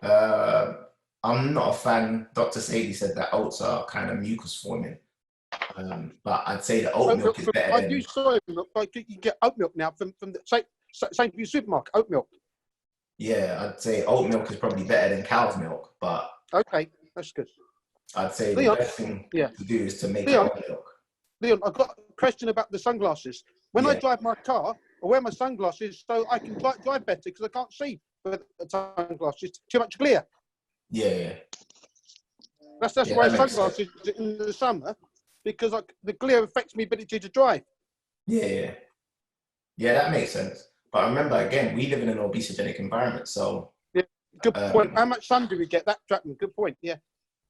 Speaker 2: I'm not a fan. Dr. Sadie said that oats are kind of mucus forming. But I'd say the oat milk is better
Speaker 9: I
Speaker 2: than...
Speaker 9: use soy milk, but you get oat milk now from the Sainsbury's supermarket, oat milk.
Speaker 2: Yeah, I'd say oat milk is probably better than cow's milk, but...
Speaker 9: Okay, that's good.
Speaker 2: I'd say
Speaker 9: Leon,
Speaker 2: the best thing to do is to make oat milk.
Speaker 9: Leon, I've got a question about the sunglasses. When I drive my car, I wear my sunglasses so I can drive better because I can't see with the sunglasses. Too much glare.
Speaker 2: Yeah.
Speaker 9: That's why I wear sunglasses in the summer, because the glare affects my ability to drive.
Speaker 2: Yeah, that makes sense. But remember, again, we live in an obesogenic environment, so...
Speaker 9: Yeah, good point. How much sun do we get? That Dragon, good point, yeah.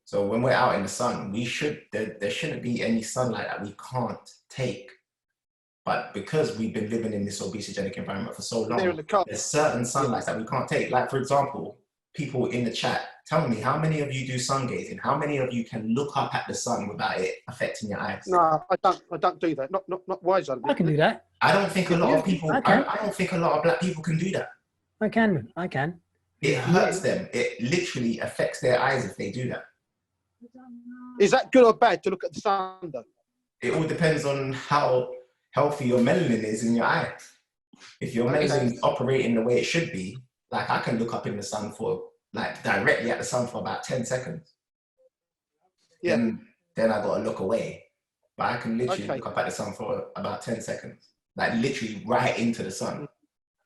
Speaker 2: So when we're out in the sun, there shouldn't be any sunlight that we can't take. But because we've been living in this obesogenic environment for so long, there's certain sunlight that we can't take. Like, for example, people in the chat, tell me, how many of you do sun gazing? How many of you can look up at the sun without it affecting your eyes?
Speaker 9: No, I don't do that. Not wise.
Speaker 11: I can do that.
Speaker 2: I don't think a lot of people, I don't think a lot of black people can do that.
Speaker 11: I can.
Speaker 2: It hurts them. It literally affects their eyes if they do that.
Speaker 9: Is that good or bad to look at the sun, though?
Speaker 2: It all depends on how healthy your melanin is in your eye. If your melanin is operating the way it should be, like I can look up in the sun for, like directly at the sun for about 10 seconds. Yeah. Then I got to look away. But I can literally look up at the sun for about 10 seconds. Like literally right into the sun.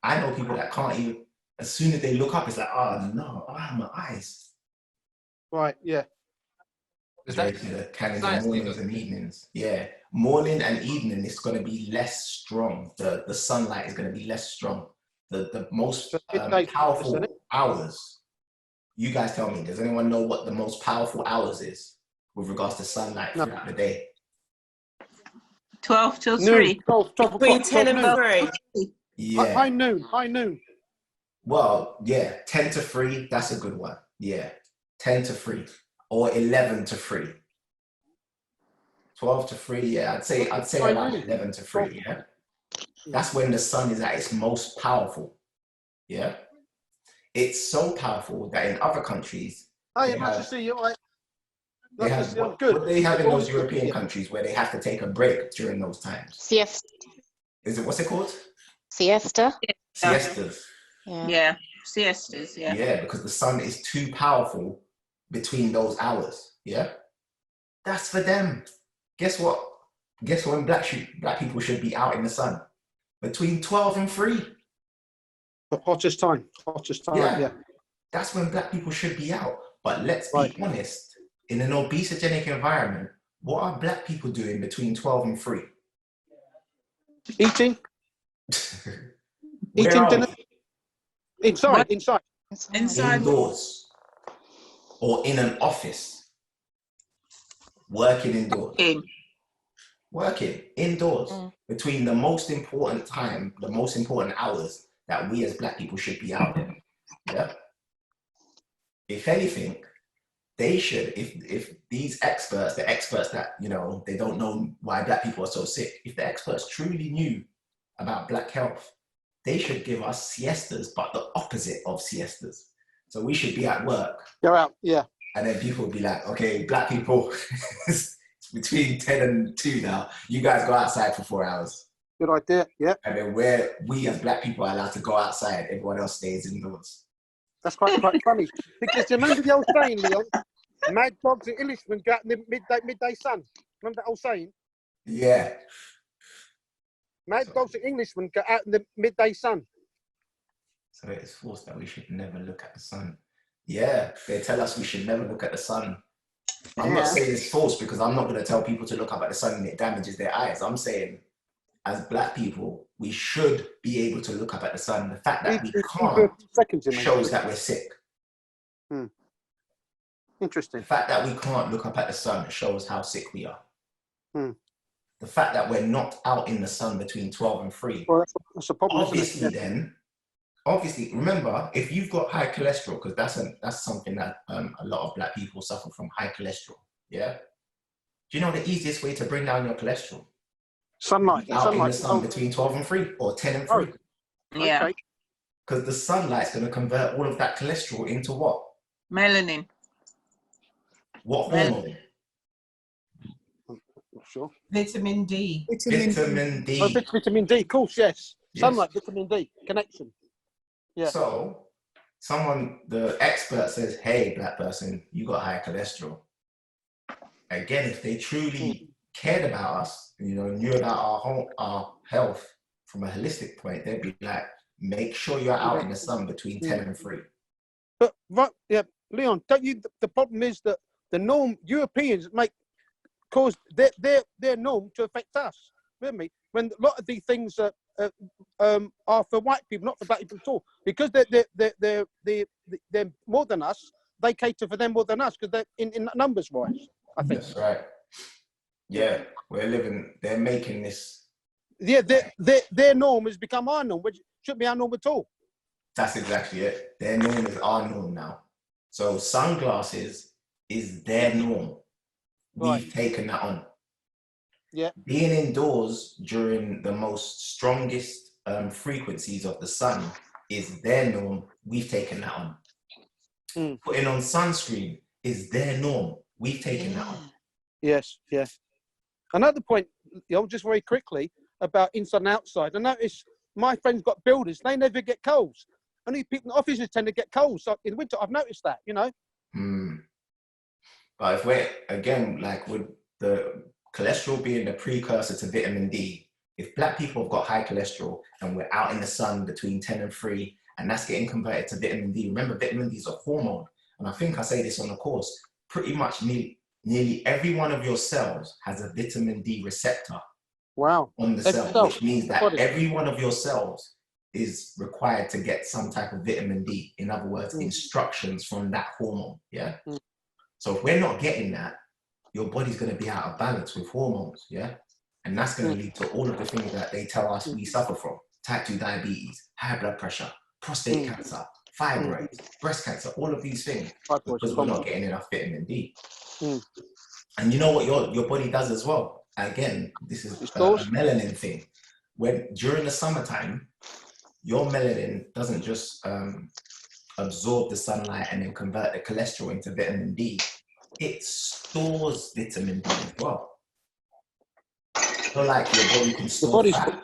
Speaker 2: I know people that can't even, as soon as they look up, it's like, oh no, my eyes.
Speaker 9: Right, yeah.
Speaker 2: Kind of mornings and evenings. Yeah, morning and evening it's going to be less strong. The sunlight is going to be less strong. the most
Speaker 9: Just midday,
Speaker 2: powerful
Speaker 9: isn't it?
Speaker 2: hours. You guys tell me, does anyone know what the most powerful hours is with regards to sunlight
Speaker 9: No.
Speaker 2: throughout the day?
Speaker 5: 12 till
Speaker 9: Noon,
Speaker 5: 3.
Speaker 9: 12
Speaker 4: Between
Speaker 9: o'clock,
Speaker 4: 10 and
Speaker 9: 12
Speaker 4: 3.
Speaker 2: Yeah.
Speaker 9: High noon.
Speaker 2: Well, yeah, 10 to 3, that's a good one. Yeah, 10 to 3 or 11 to 3. 12 to 3, yeah, I'd say
Speaker 9: High
Speaker 2: around
Speaker 9: noon.
Speaker 2: 11 to 3, yeah. That's when the sun is at its most powerful, yeah. It's so powerful that in other countries,
Speaker 9: Hey,
Speaker 2: they
Speaker 9: nice to
Speaker 2: have,
Speaker 9: see you. All right.
Speaker 2: they
Speaker 9: Nice to
Speaker 2: have
Speaker 9: see you. I'm
Speaker 2: what,
Speaker 9: good.
Speaker 2: what they have in those
Speaker 9: Yeah.
Speaker 2: European countries where they have to take a break during those times.
Speaker 7: Siesta.
Speaker 2: What's it called?
Speaker 7: Siesta.
Speaker 2: Siestas.
Speaker 7: Yeah.
Speaker 5: Yeah, siestas, yeah.
Speaker 2: Yeah, because the sun is too powerful between those hours. Yeah, that's for them. Guess what? Guess when black people should be out in the sun? Between 12 and 3.
Speaker 9: The hottest time. Yeah.
Speaker 2: That's when black people should be out. But let's be
Speaker 9: Right.
Speaker 2: honest, in an obesogenic environment, what are black people doing between 12 and 3?
Speaker 9: Eating
Speaker 2: Where are
Speaker 9: dinner.
Speaker 2: we?
Speaker 9: Inside.
Speaker 5: Inside.
Speaker 2: Indoors. Or in an office. Working indoors. Working indoors between the most important time, the most important hours that we as black people should be out there. Yeah. If anything, they should, if these experts, the experts that, you know, they don't know why black people are so sick, if the experts truly knew about black health, they should give us siestas, but the opposite of siestas. So we should be at work.
Speaker 9: Go out, yeah.
Speaker 2: And then people would be like, okay, black people, it's between 10 and 2 now. You guys go outside for 4 hours.
Speaker 9: Good idea, yeah.
Speaker 2: And then we as black people are allowed to go outside. Everyone else stays indoors.
Speaker 9: That's quite funny. Because you remember the old saying, Leon? Mad dogs and Englishmen go out in the midday sun. Remember that old saying?
Speaker 2: Yeah.
Speaker 9: Mad dogs and Englishmen go out in the midday sun.
Speaker 2: So it's forced that we should never look at the sun. Yeah, they tell us we should never look at the sun. I'm not saying it's false because I'm not going to tell people to look up at the sun and it damages their eyes. I'm saying as black people, we should be able to look up at the sun. The fact that we can't shows that we're sick.
Speaker 9: Interesting.
Speaker 2: The fact that we can't look up at the sun shows how sick we are.
Speaker 9: The
Speaker 2: fact that we're not out in the sun between 12 and 3.
Speaker 9: Well, that's a problem.
Speaker 2: Obviously, remember, if you've got high cholesterol, because that's something that a lot of black people suffer from, high cholesterol. Yeah. Do you know the easiest way to bring down your cholesterol?
Speaker 9: Sunlight.
Speaker 2: Out in the sun between 12 and 3 or 10 and 3.
Speaker 5: Yeah.
Speaker 2: Because the sunlight's going to convert all of that cholesterol into what?
Speaker 5: Melanin.
Speaker 2: What hormone?
Speaker 9: Not sure.
Speaker 4: Vitamin D.
Speaker 2: Vitamin D.
Speaker 9: Oh, vitamin D, of course, yes. Sunlight, vitamin D, connection. Yeah.
Speaker 2: So, the expert says, hey, black person, you got high cholesterol. Again, if they truly cared about us, you know, knew about our health from a holistic point, they'd be like, make sure you're out in the sun between 10 and 3.
Speaker 9: But, right, yeah, Leon, don't you, the problem is that the norm, Europeans cause their norm to affect us, remember me? When a lot of these things are for white people, not for black people at all, because they're more than us. They cater for them more than us because they're in numbers wise. I think
Speaker 2: that's right. Yeah, they're making this.
Speaker 9: Yeah, their norm has become our norm, which shouldn't be our norm at all.
Speaker 2: That's exactly it. Their norm is our norm now. So sunglasses is their norm. We've taken that on.
Speaker 9: Yeah.
Speaker 2: Being indoors during the most strongest frequencies of the sun is their norm. We've taken that on. Putting on sunscreen is their norm. We've taken that on.
Speaker 9: Yes, yes. Another point, just very quickly about inside and outside. I noticed my friends got builders; they never get colds. Only people in offices tend to get colds. So in winter, I've noticed that. You know.
Speaker 2: But if we're again like with the cholesterol being the precursor to vitamin D, if black people have got high cholesterol and we're out in the sun between 10 and 3, and that's getting converted to vitamin D. Remember, vitamin D is a hormone, and I think I say this on the course. Pretty much nearly every one of your cells has a vitamin D receptor.
Speaker 9: Wow.
Speaker 2: On the cell, which means that every one of your cells is required to get some type of vitamin D. In other words,
Speaker 9: Mm.
Speaker 2: instructions from that hormone. Yeah.
Speaker 9: Mm.
Speaker 2: So if we're not getting that, your body's going to be out of balance with hormones. Yeah. And that's going to lead to all of the things that they tell us we suffer from: type 2 diabetes, high blood pressure, prostate cancer, fibroids, breast cancer, all of these things, because we're not getting enough vitamin D. And you know what your body does as well? Again, this is a melanin thing. When during the summertime, your melanin doesn't just absorb the sunlight and then convert the cholesterol into vitamin D. It stores vitamin D as well. So like your body can store fat.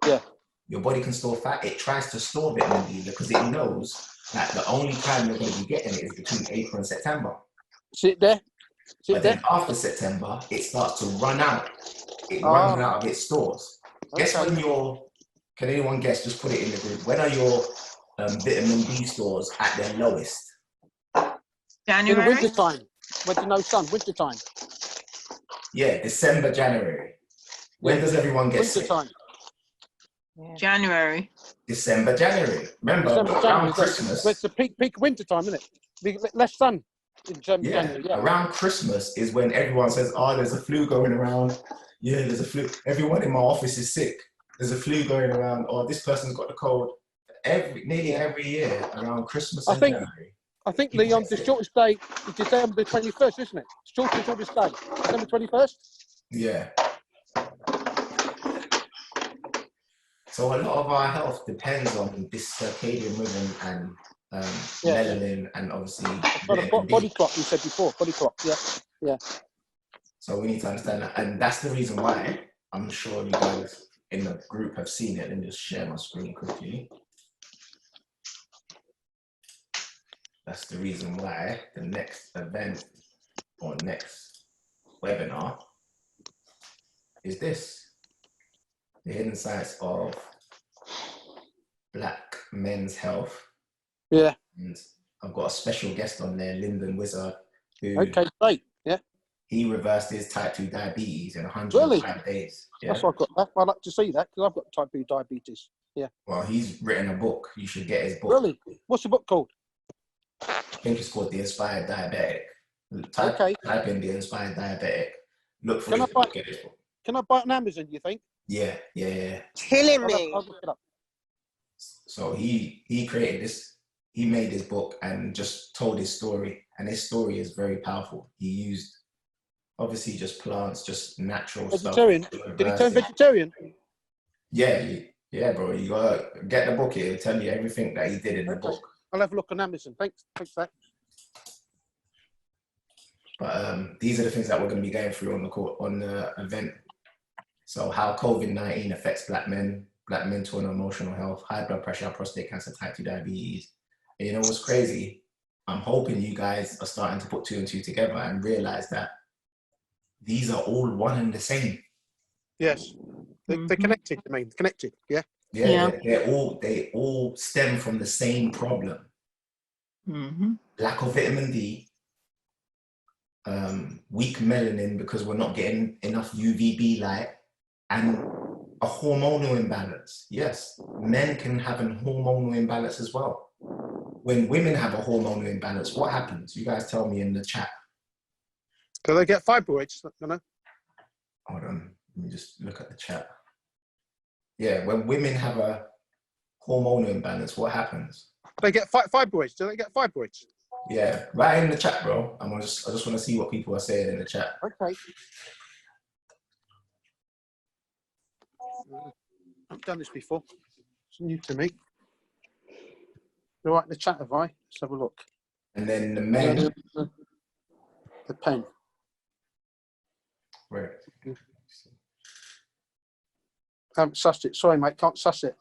Speaker 9: Yeah.
Speaker 2: Your body can store fat. It tries to store vitamin D because it knows that the only time you're going to be getting it is between April and September.
Speaker 9: Sit there.
Speaker 2: But then after September, it starts to run out. It runs out of its stores. Guess when can anyone guess? Just put it in the group. When are your vitamin D stores at their lowest?
Speaker 5: January?
Speaker 9: In the winter time. When there's no sun, winter time.
Speaker 2: Yeah, December, January. When does everyone get sick?
Speaker 9: Time.
Speaker 5: January.
Speaker 2: December, January. Remember,
Speaker 9: December,
Speaker 2: around Christmas.
Speaker 9: It's the peak winter time, isn't it? Less sun in December, January. Yeah.
Speaker 2: Around Christmas is when everyone says, "Oh, there's a flu going around." Yeah, there's a flu. Everyone in my office is sick. There's a flu going around. Or this person's got the cold. Nearly every year around Christmas and January.
Speaker 9: I think, Leon, the shortest day is December 21st, isn't it? Shortest day, December 21st.
Speaker 2: Yeah. So a lot of our health depends on this circadian rhythm and melanin, and obviously
Speaker 9: body clock. You said before, body clock. Yeah.
Speaker 2: So we need to understand that, and that's the reason why I'm sure you guys in the group have seen it. Let me just share my screen quickly. That's the reason why the next event or next webinar is this: the hidden science of Black men's health.
Speaker 9: Yeah.
Speaker 2: And I've got a special guest on there, Lyndon Wizard, who
Speaker 9: great. Yeah.
Speaker 2: He reversed his type 2 diabetes in 105 days. Yeah.
Speaker 9: That's what I've got. I'd like to see that because I've got type 2 diabetes. Yeah.
Speaker 2: Well, he's written a book. You should get his book.
Speaker 9: Really? What's the book called?
Speaker 2: I think it's called The Inspired Diabetic. Type in The Inspired Diabetic. Look for his book. Get his book.
Speaker 9: Can I buy it on Amazon, do you think?
Speaker 2: Yeah.
Speaker 3: Killing me.
Speaker 9: I'll look it up.
Speaker 2: So he created this, he made this book and just told his story. And his story is very powerful. He used, obviously, just plants, just natural
Speaker 9: vegetarian.
Speaker 2: Stuff.
Speaker 9: Did he turn vegetarian?
Speaker 2: Yeah, bro. You gotta get the book. It'll tell you everything that he did in the book.
Speaker 9: I'll have a look on Amazon. Thanks for that.
Speaker 2: But these are the things that we're going to be going through on the event. So how COVID-19 affects Black mental and emotional health, high blood pressure, prostate cancer, type 2 diabetes. And you know what's crazy? I'm hoping you guys are starting to put 2 and 2 together and realize that these are all one and the same.
Speaker 9: Yes. They're connected, I mean, connected, yeah?
Speaker 2: Yeah. They all stem from the same problem. Lack of vitamin D, weak melanin because we're not getting enough UVB light, and a hormonal imbalance. Yes, men can have a hormonal imbalance as well. When women have a hormonal imbalance, what happens? You guys tell me in the chat.
Speaker 9: Do they get fibroids? You know?
Speaker 2: Hold on, let me just look at the chat. Yeah, when women have a hormonal imbalance, what happens?
Speaker 9: They get fibroids. Do they get fibroids?
Speaker 2: Yeah, right in the chat, bro. I just want to see what people are saying in the chat.
Speaker 9: Okay. I've done this before. It's new to me. All right, the chat, have I? Let's have a look.
Speaker 2: And then the men.
Speaker 9: The pen.
Speaker 2: Right.
Speaker 9: I haven't sussed it. Sorry, mate, can't suss it.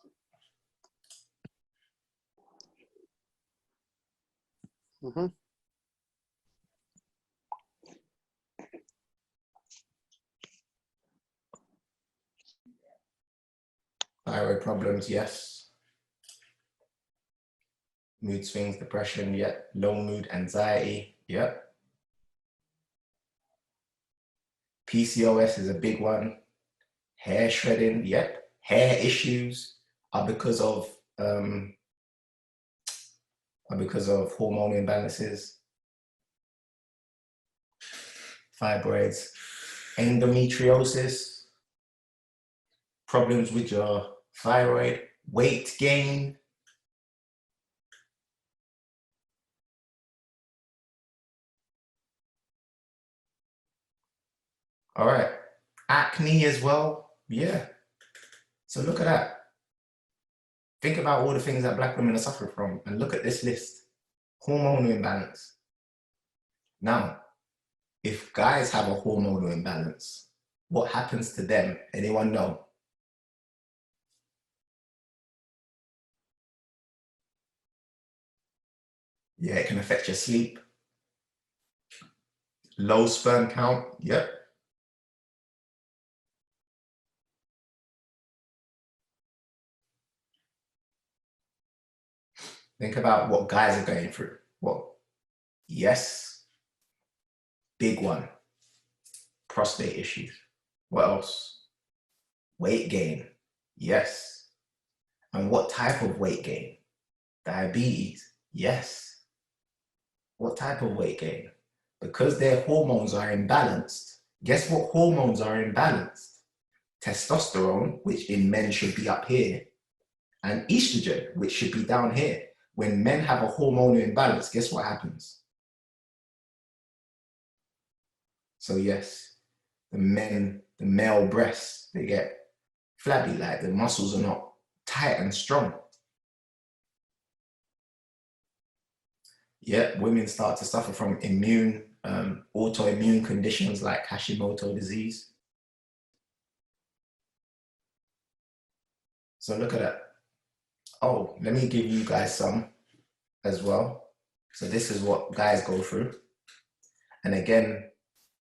Speaker 2: Thyroid problems, yes. Mood swings, depression, yep. Low mood, anxiety, yep. PCOS is a big one. Hair shredding, yep. Hair issues are because of are because of hormonal imbalances, fibroids, endometriosis, problems with your thyroid, weight gain. All right, acne as well. Yeah. So look at that. Think about all the things that Black women are suffering from and look at this list. Hormonal imbalance. Now, if guys have a hormonal imbalance, what happens to them? Anyone know? Yeah, it can affect your sleep. Low sperm count, yep. Think about what guys are going through. Well, yes, big one, prostate issues. What else? Weight gain, yes. And what type of weight gain? Diabetes, yes. What type of weight gain? Because their hormones are imbalanced. Guess what hormones are imbalanced? Testosterone, which in men should be up here, and estrogen, which should be down here. When men have a hormonal imbalance, guess what happens? So yes, the male breasts, they get flabby, like the muscles are not tight and strong. Yeah, women start to suffer from autoimmune conditions like Hashimoto disease. So look at that. Oh, let me give you guys some as well. So this is what guys go through. And again,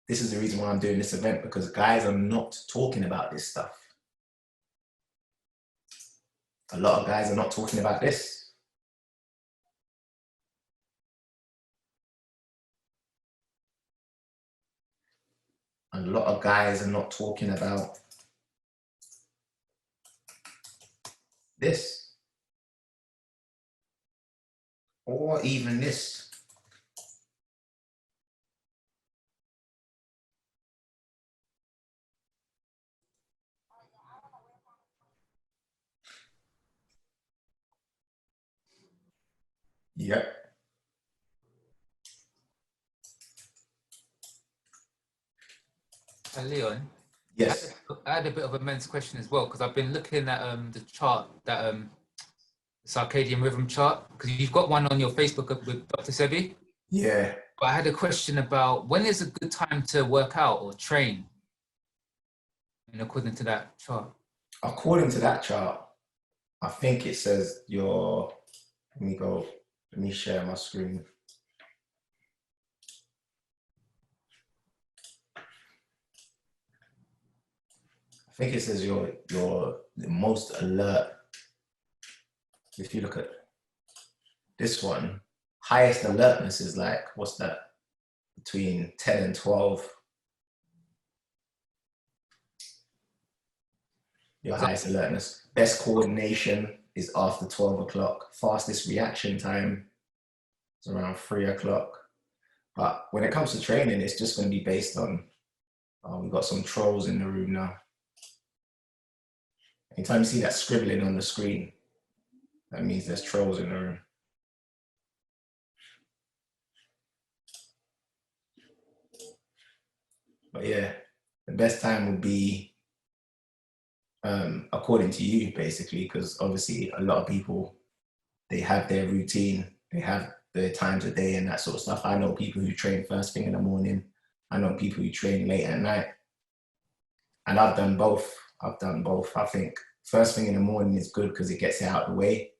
Speaker 2: this is the reason why I'm doing this event, because guys are not talking about this stuff. A lot of guys are not talking about this. A lot of guys are not talking about this. Or even this. Yep.
Speaker 10: Leon,
Speaker 2: Yes.
Speaker 10: I had a bit of a men's question as well, because I've been looking at the chart, that circadian rhythm chart, because you've got one on your Facebook with Dr. Sebi.
Speaker 2: Yeah.
Speaker 10: But I had a question about when is a good time to work out or train, and according to that chart.
Speaker 2: According to that chart, I think it says let me share my screen. I think it says you're the most alert. If you look at this one, highest alertness is like, what's that? Between 10 and 12. Your highest alertness. Best coordination is after 12 o'clock. Fastest reaction time is around 3 o'clock. But when it comes to training, it's just going to be based on, we've got some trolls in the room now. Anytime you see that scribbling on the screen, that means there's trolls in the room. But yeah, the best time would be according to you, basically, because obviously a lot of people, they have their routine, they have their times of day and that sort of stuff. I know people who train first thing in the morning. I know people who train late at night. And I've done both. I think first thing in the morning is good because it gets it out of the way.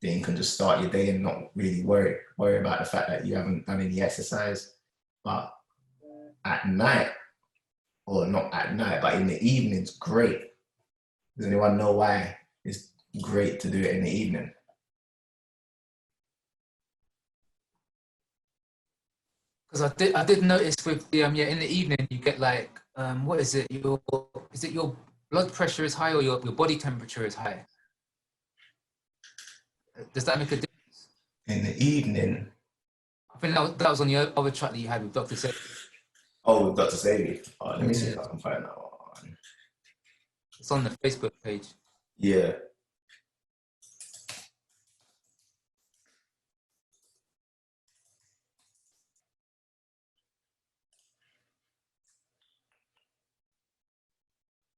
Speaker 2: Then you can just start your day and not really worry about the fact that you haven't done any exercise. But at night, or not at night, but in the evening, it's great. Does anyone know why it's great to do it in the evening?
Speaker 10: Because I did notice with the in the evening you get like what is it? Your blood pressure is high or your body temperature is high? Does that make a difference?
Speaker 2: In the evening.
Speaker 10: I think that was on the other track that you had with Dr. Say.
Speaker 2: Oh, Dr. Sadie. Oh, let me see if I can find that one.
Speaker 10: It's on the Facebook page.
Speaker 2: Yeah.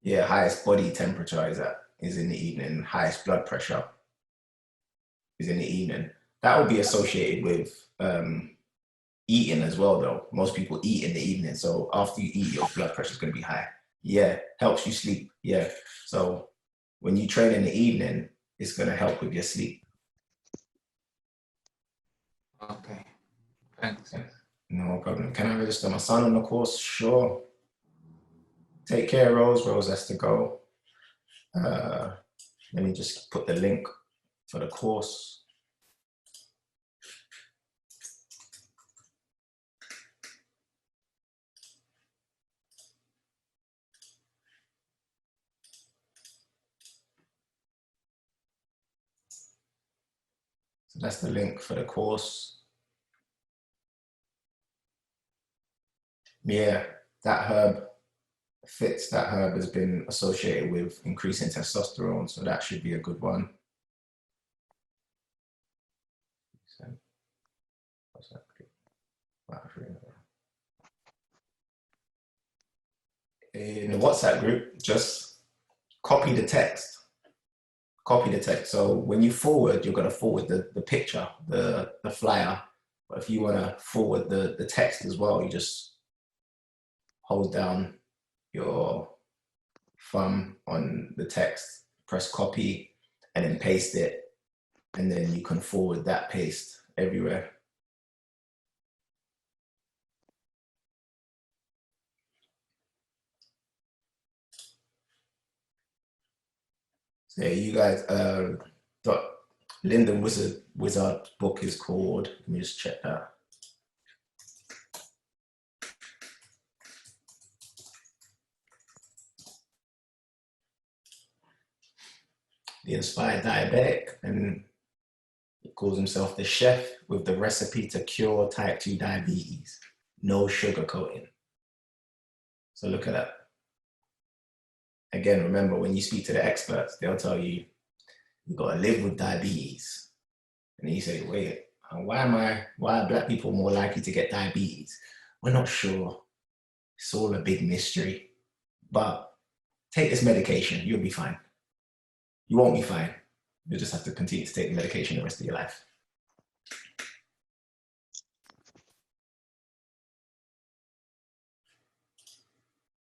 Speaker 2: Yeah, highest body temperature is in the evening. Highest blood pressure is in the evening. That will be associated with eating as well, though. Most people eat in the evening, so after you eat, your blood pressure is going to be high. Yeah, helps you sleep. Yeah, so when you train in the evening, it's going to help with your sleep.
Speaker 10: Okay, thanks.
Speaker 2: No problem. Can I register my son on the course? Sure. Take care, Rose. Rose has to go. Let me just put the link for the course. So that's the link for the course. Yeah, that herb fits. That herb has been associated with increasing testosterone, so that should be a good one. In the WhatsApp group, just copy the text. Copy the text. So when you forward, you're going to forward the picture, the flyer. But if you want to forward the text as well, you just hold down your thumb on the text, press copy, and then paste it. And then you can forward that paste everywhere. So yeah, you guys, Lyndon Wizard book is called, let me just check that. The Inspired Diabetic, and he calls himself the chef with the recipe to cure type 2 diabetes. No sugar coating. So look at that. Again, remember, when you speak to the experts, they'll tell you, you've got to live with diabetes. And then you say, wait, why are Black people more likely to get diabetes? We're not sure. It's all a big mystery. But take this medication, you'll be fine. You won't be fine. You'll just have to continue to take the medication the rest of your life.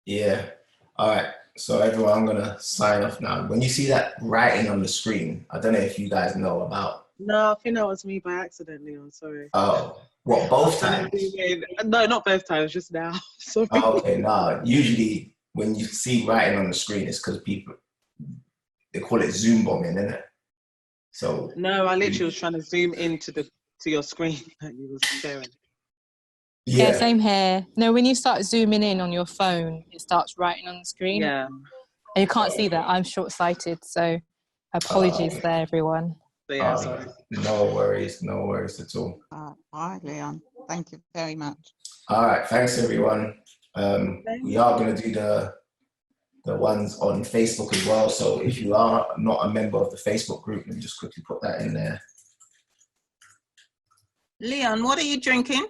Speaker 2: Yeah. All right. So everyone, I'm gonna sign off now. When you see that writing on the screen, I don't know if you guys know about.
Speaker 4: No, I think that was me by accident, Leon. Sorry.
Speaker 2: Oh, what, both times?
Speaker 4: No, not both times, just now. Sorry.
Speaker 2: Oh, okay, no. Usually when you see writing on the screen, it's because people, they call it Zoom bombing, isn't it? So
Speaker 4: No, I literally was trying to zoom into your screen that you was sharing.
Speaker 11: Yeah, same here. No, when you start zooming in on your phone, it starts writing on the screen.
Speaker 4: Yeah.
Speaker 11: And you can't see that. I'm short-sighted, so apologies there, everyone.
Speaker 4: So yeah, sorry.
Speaker 2: No worries at all.
Speaker 3: All right, Leon. Thank you very much.
Speaker 2: All right, thanks everyone. We are going to do the ones on Facebook as well. So if you are not a member of the Facebook group, let me just quickly put that in there.
Speaker 3: Leon, what are you drinking?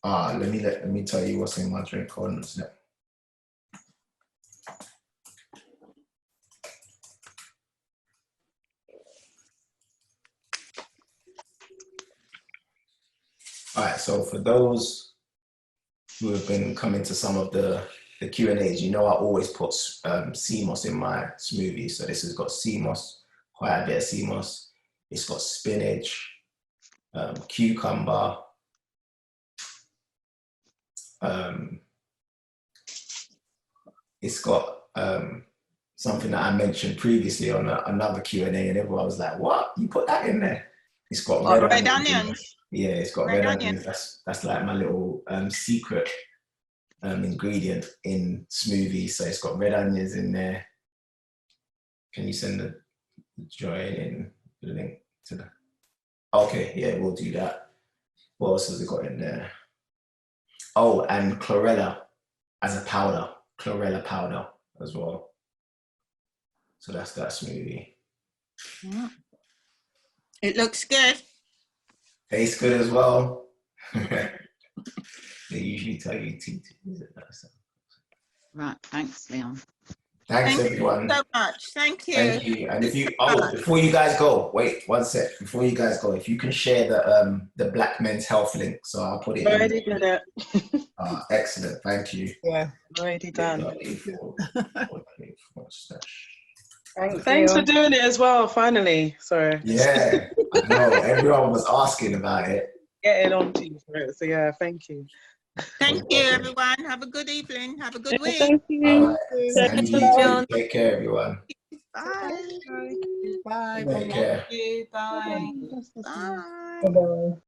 Speaker 2: Let me tell you what's in my drink. Hold on a sec. All right, so for those who have been coming to some of the Q&As, you know I always put sea moss in my smoothie. So this has got sea moss, quite a bit of sea moss. It's got spinach, cucumber, it's got something that I mentioned previously on another Q&A, and everyone was like, what? You put that in there? It's got red onions. Yeah, it's got red onions. That's like my little secret ingredient in smoothies. So it's got red onions in there. Can you send the join in link Okay, yeah, we'll do that. What else has it got in there? Oh, and chlorella as a powder, chlorella powder as well. So that's that smoothie.
Speaker 3: It looks good.
Speaker 2: Tastes good as well. They usually tell you to.
Speaker 5: Right, thanks, Leon.
Speaker 2: Thanks,
Speaker 3: Thank
Speaker 2: everyone.
Speaker 3: you so much. Thank you.
Speaker 2: Thank you. And if you, before you guys go, wait 1 sec. Before you guys go, if you can share the Black Men's Health link, so I'll put it
Speaker 12: Already
Speaker 2: in.
Speaker 12: did it.
Speaker 2: Excellent. Thank you.
Speaker 12: Yeah, already done.
Speaker 1: Thanks,
Speaker 12: Thanks for doing it as well, finally. Sorry.
Speaker 2: Yeah, I know. Everyone was asking about it.
Speaker 12: Getting on to you for it. So yeah, thank you.
Speaker 3: Thank you, everyone. Have a good evening. Have a good week.
Speaker 7: Thank you.
Speaker 2: All right. And you too. Take care, everyone.
Speaker 3: Bye.
Speaker 12: Bye.
Speaker 2: Take care.
Speaker 1: Bye.
Speaker 3: Bye.
Speaker 12: Bye.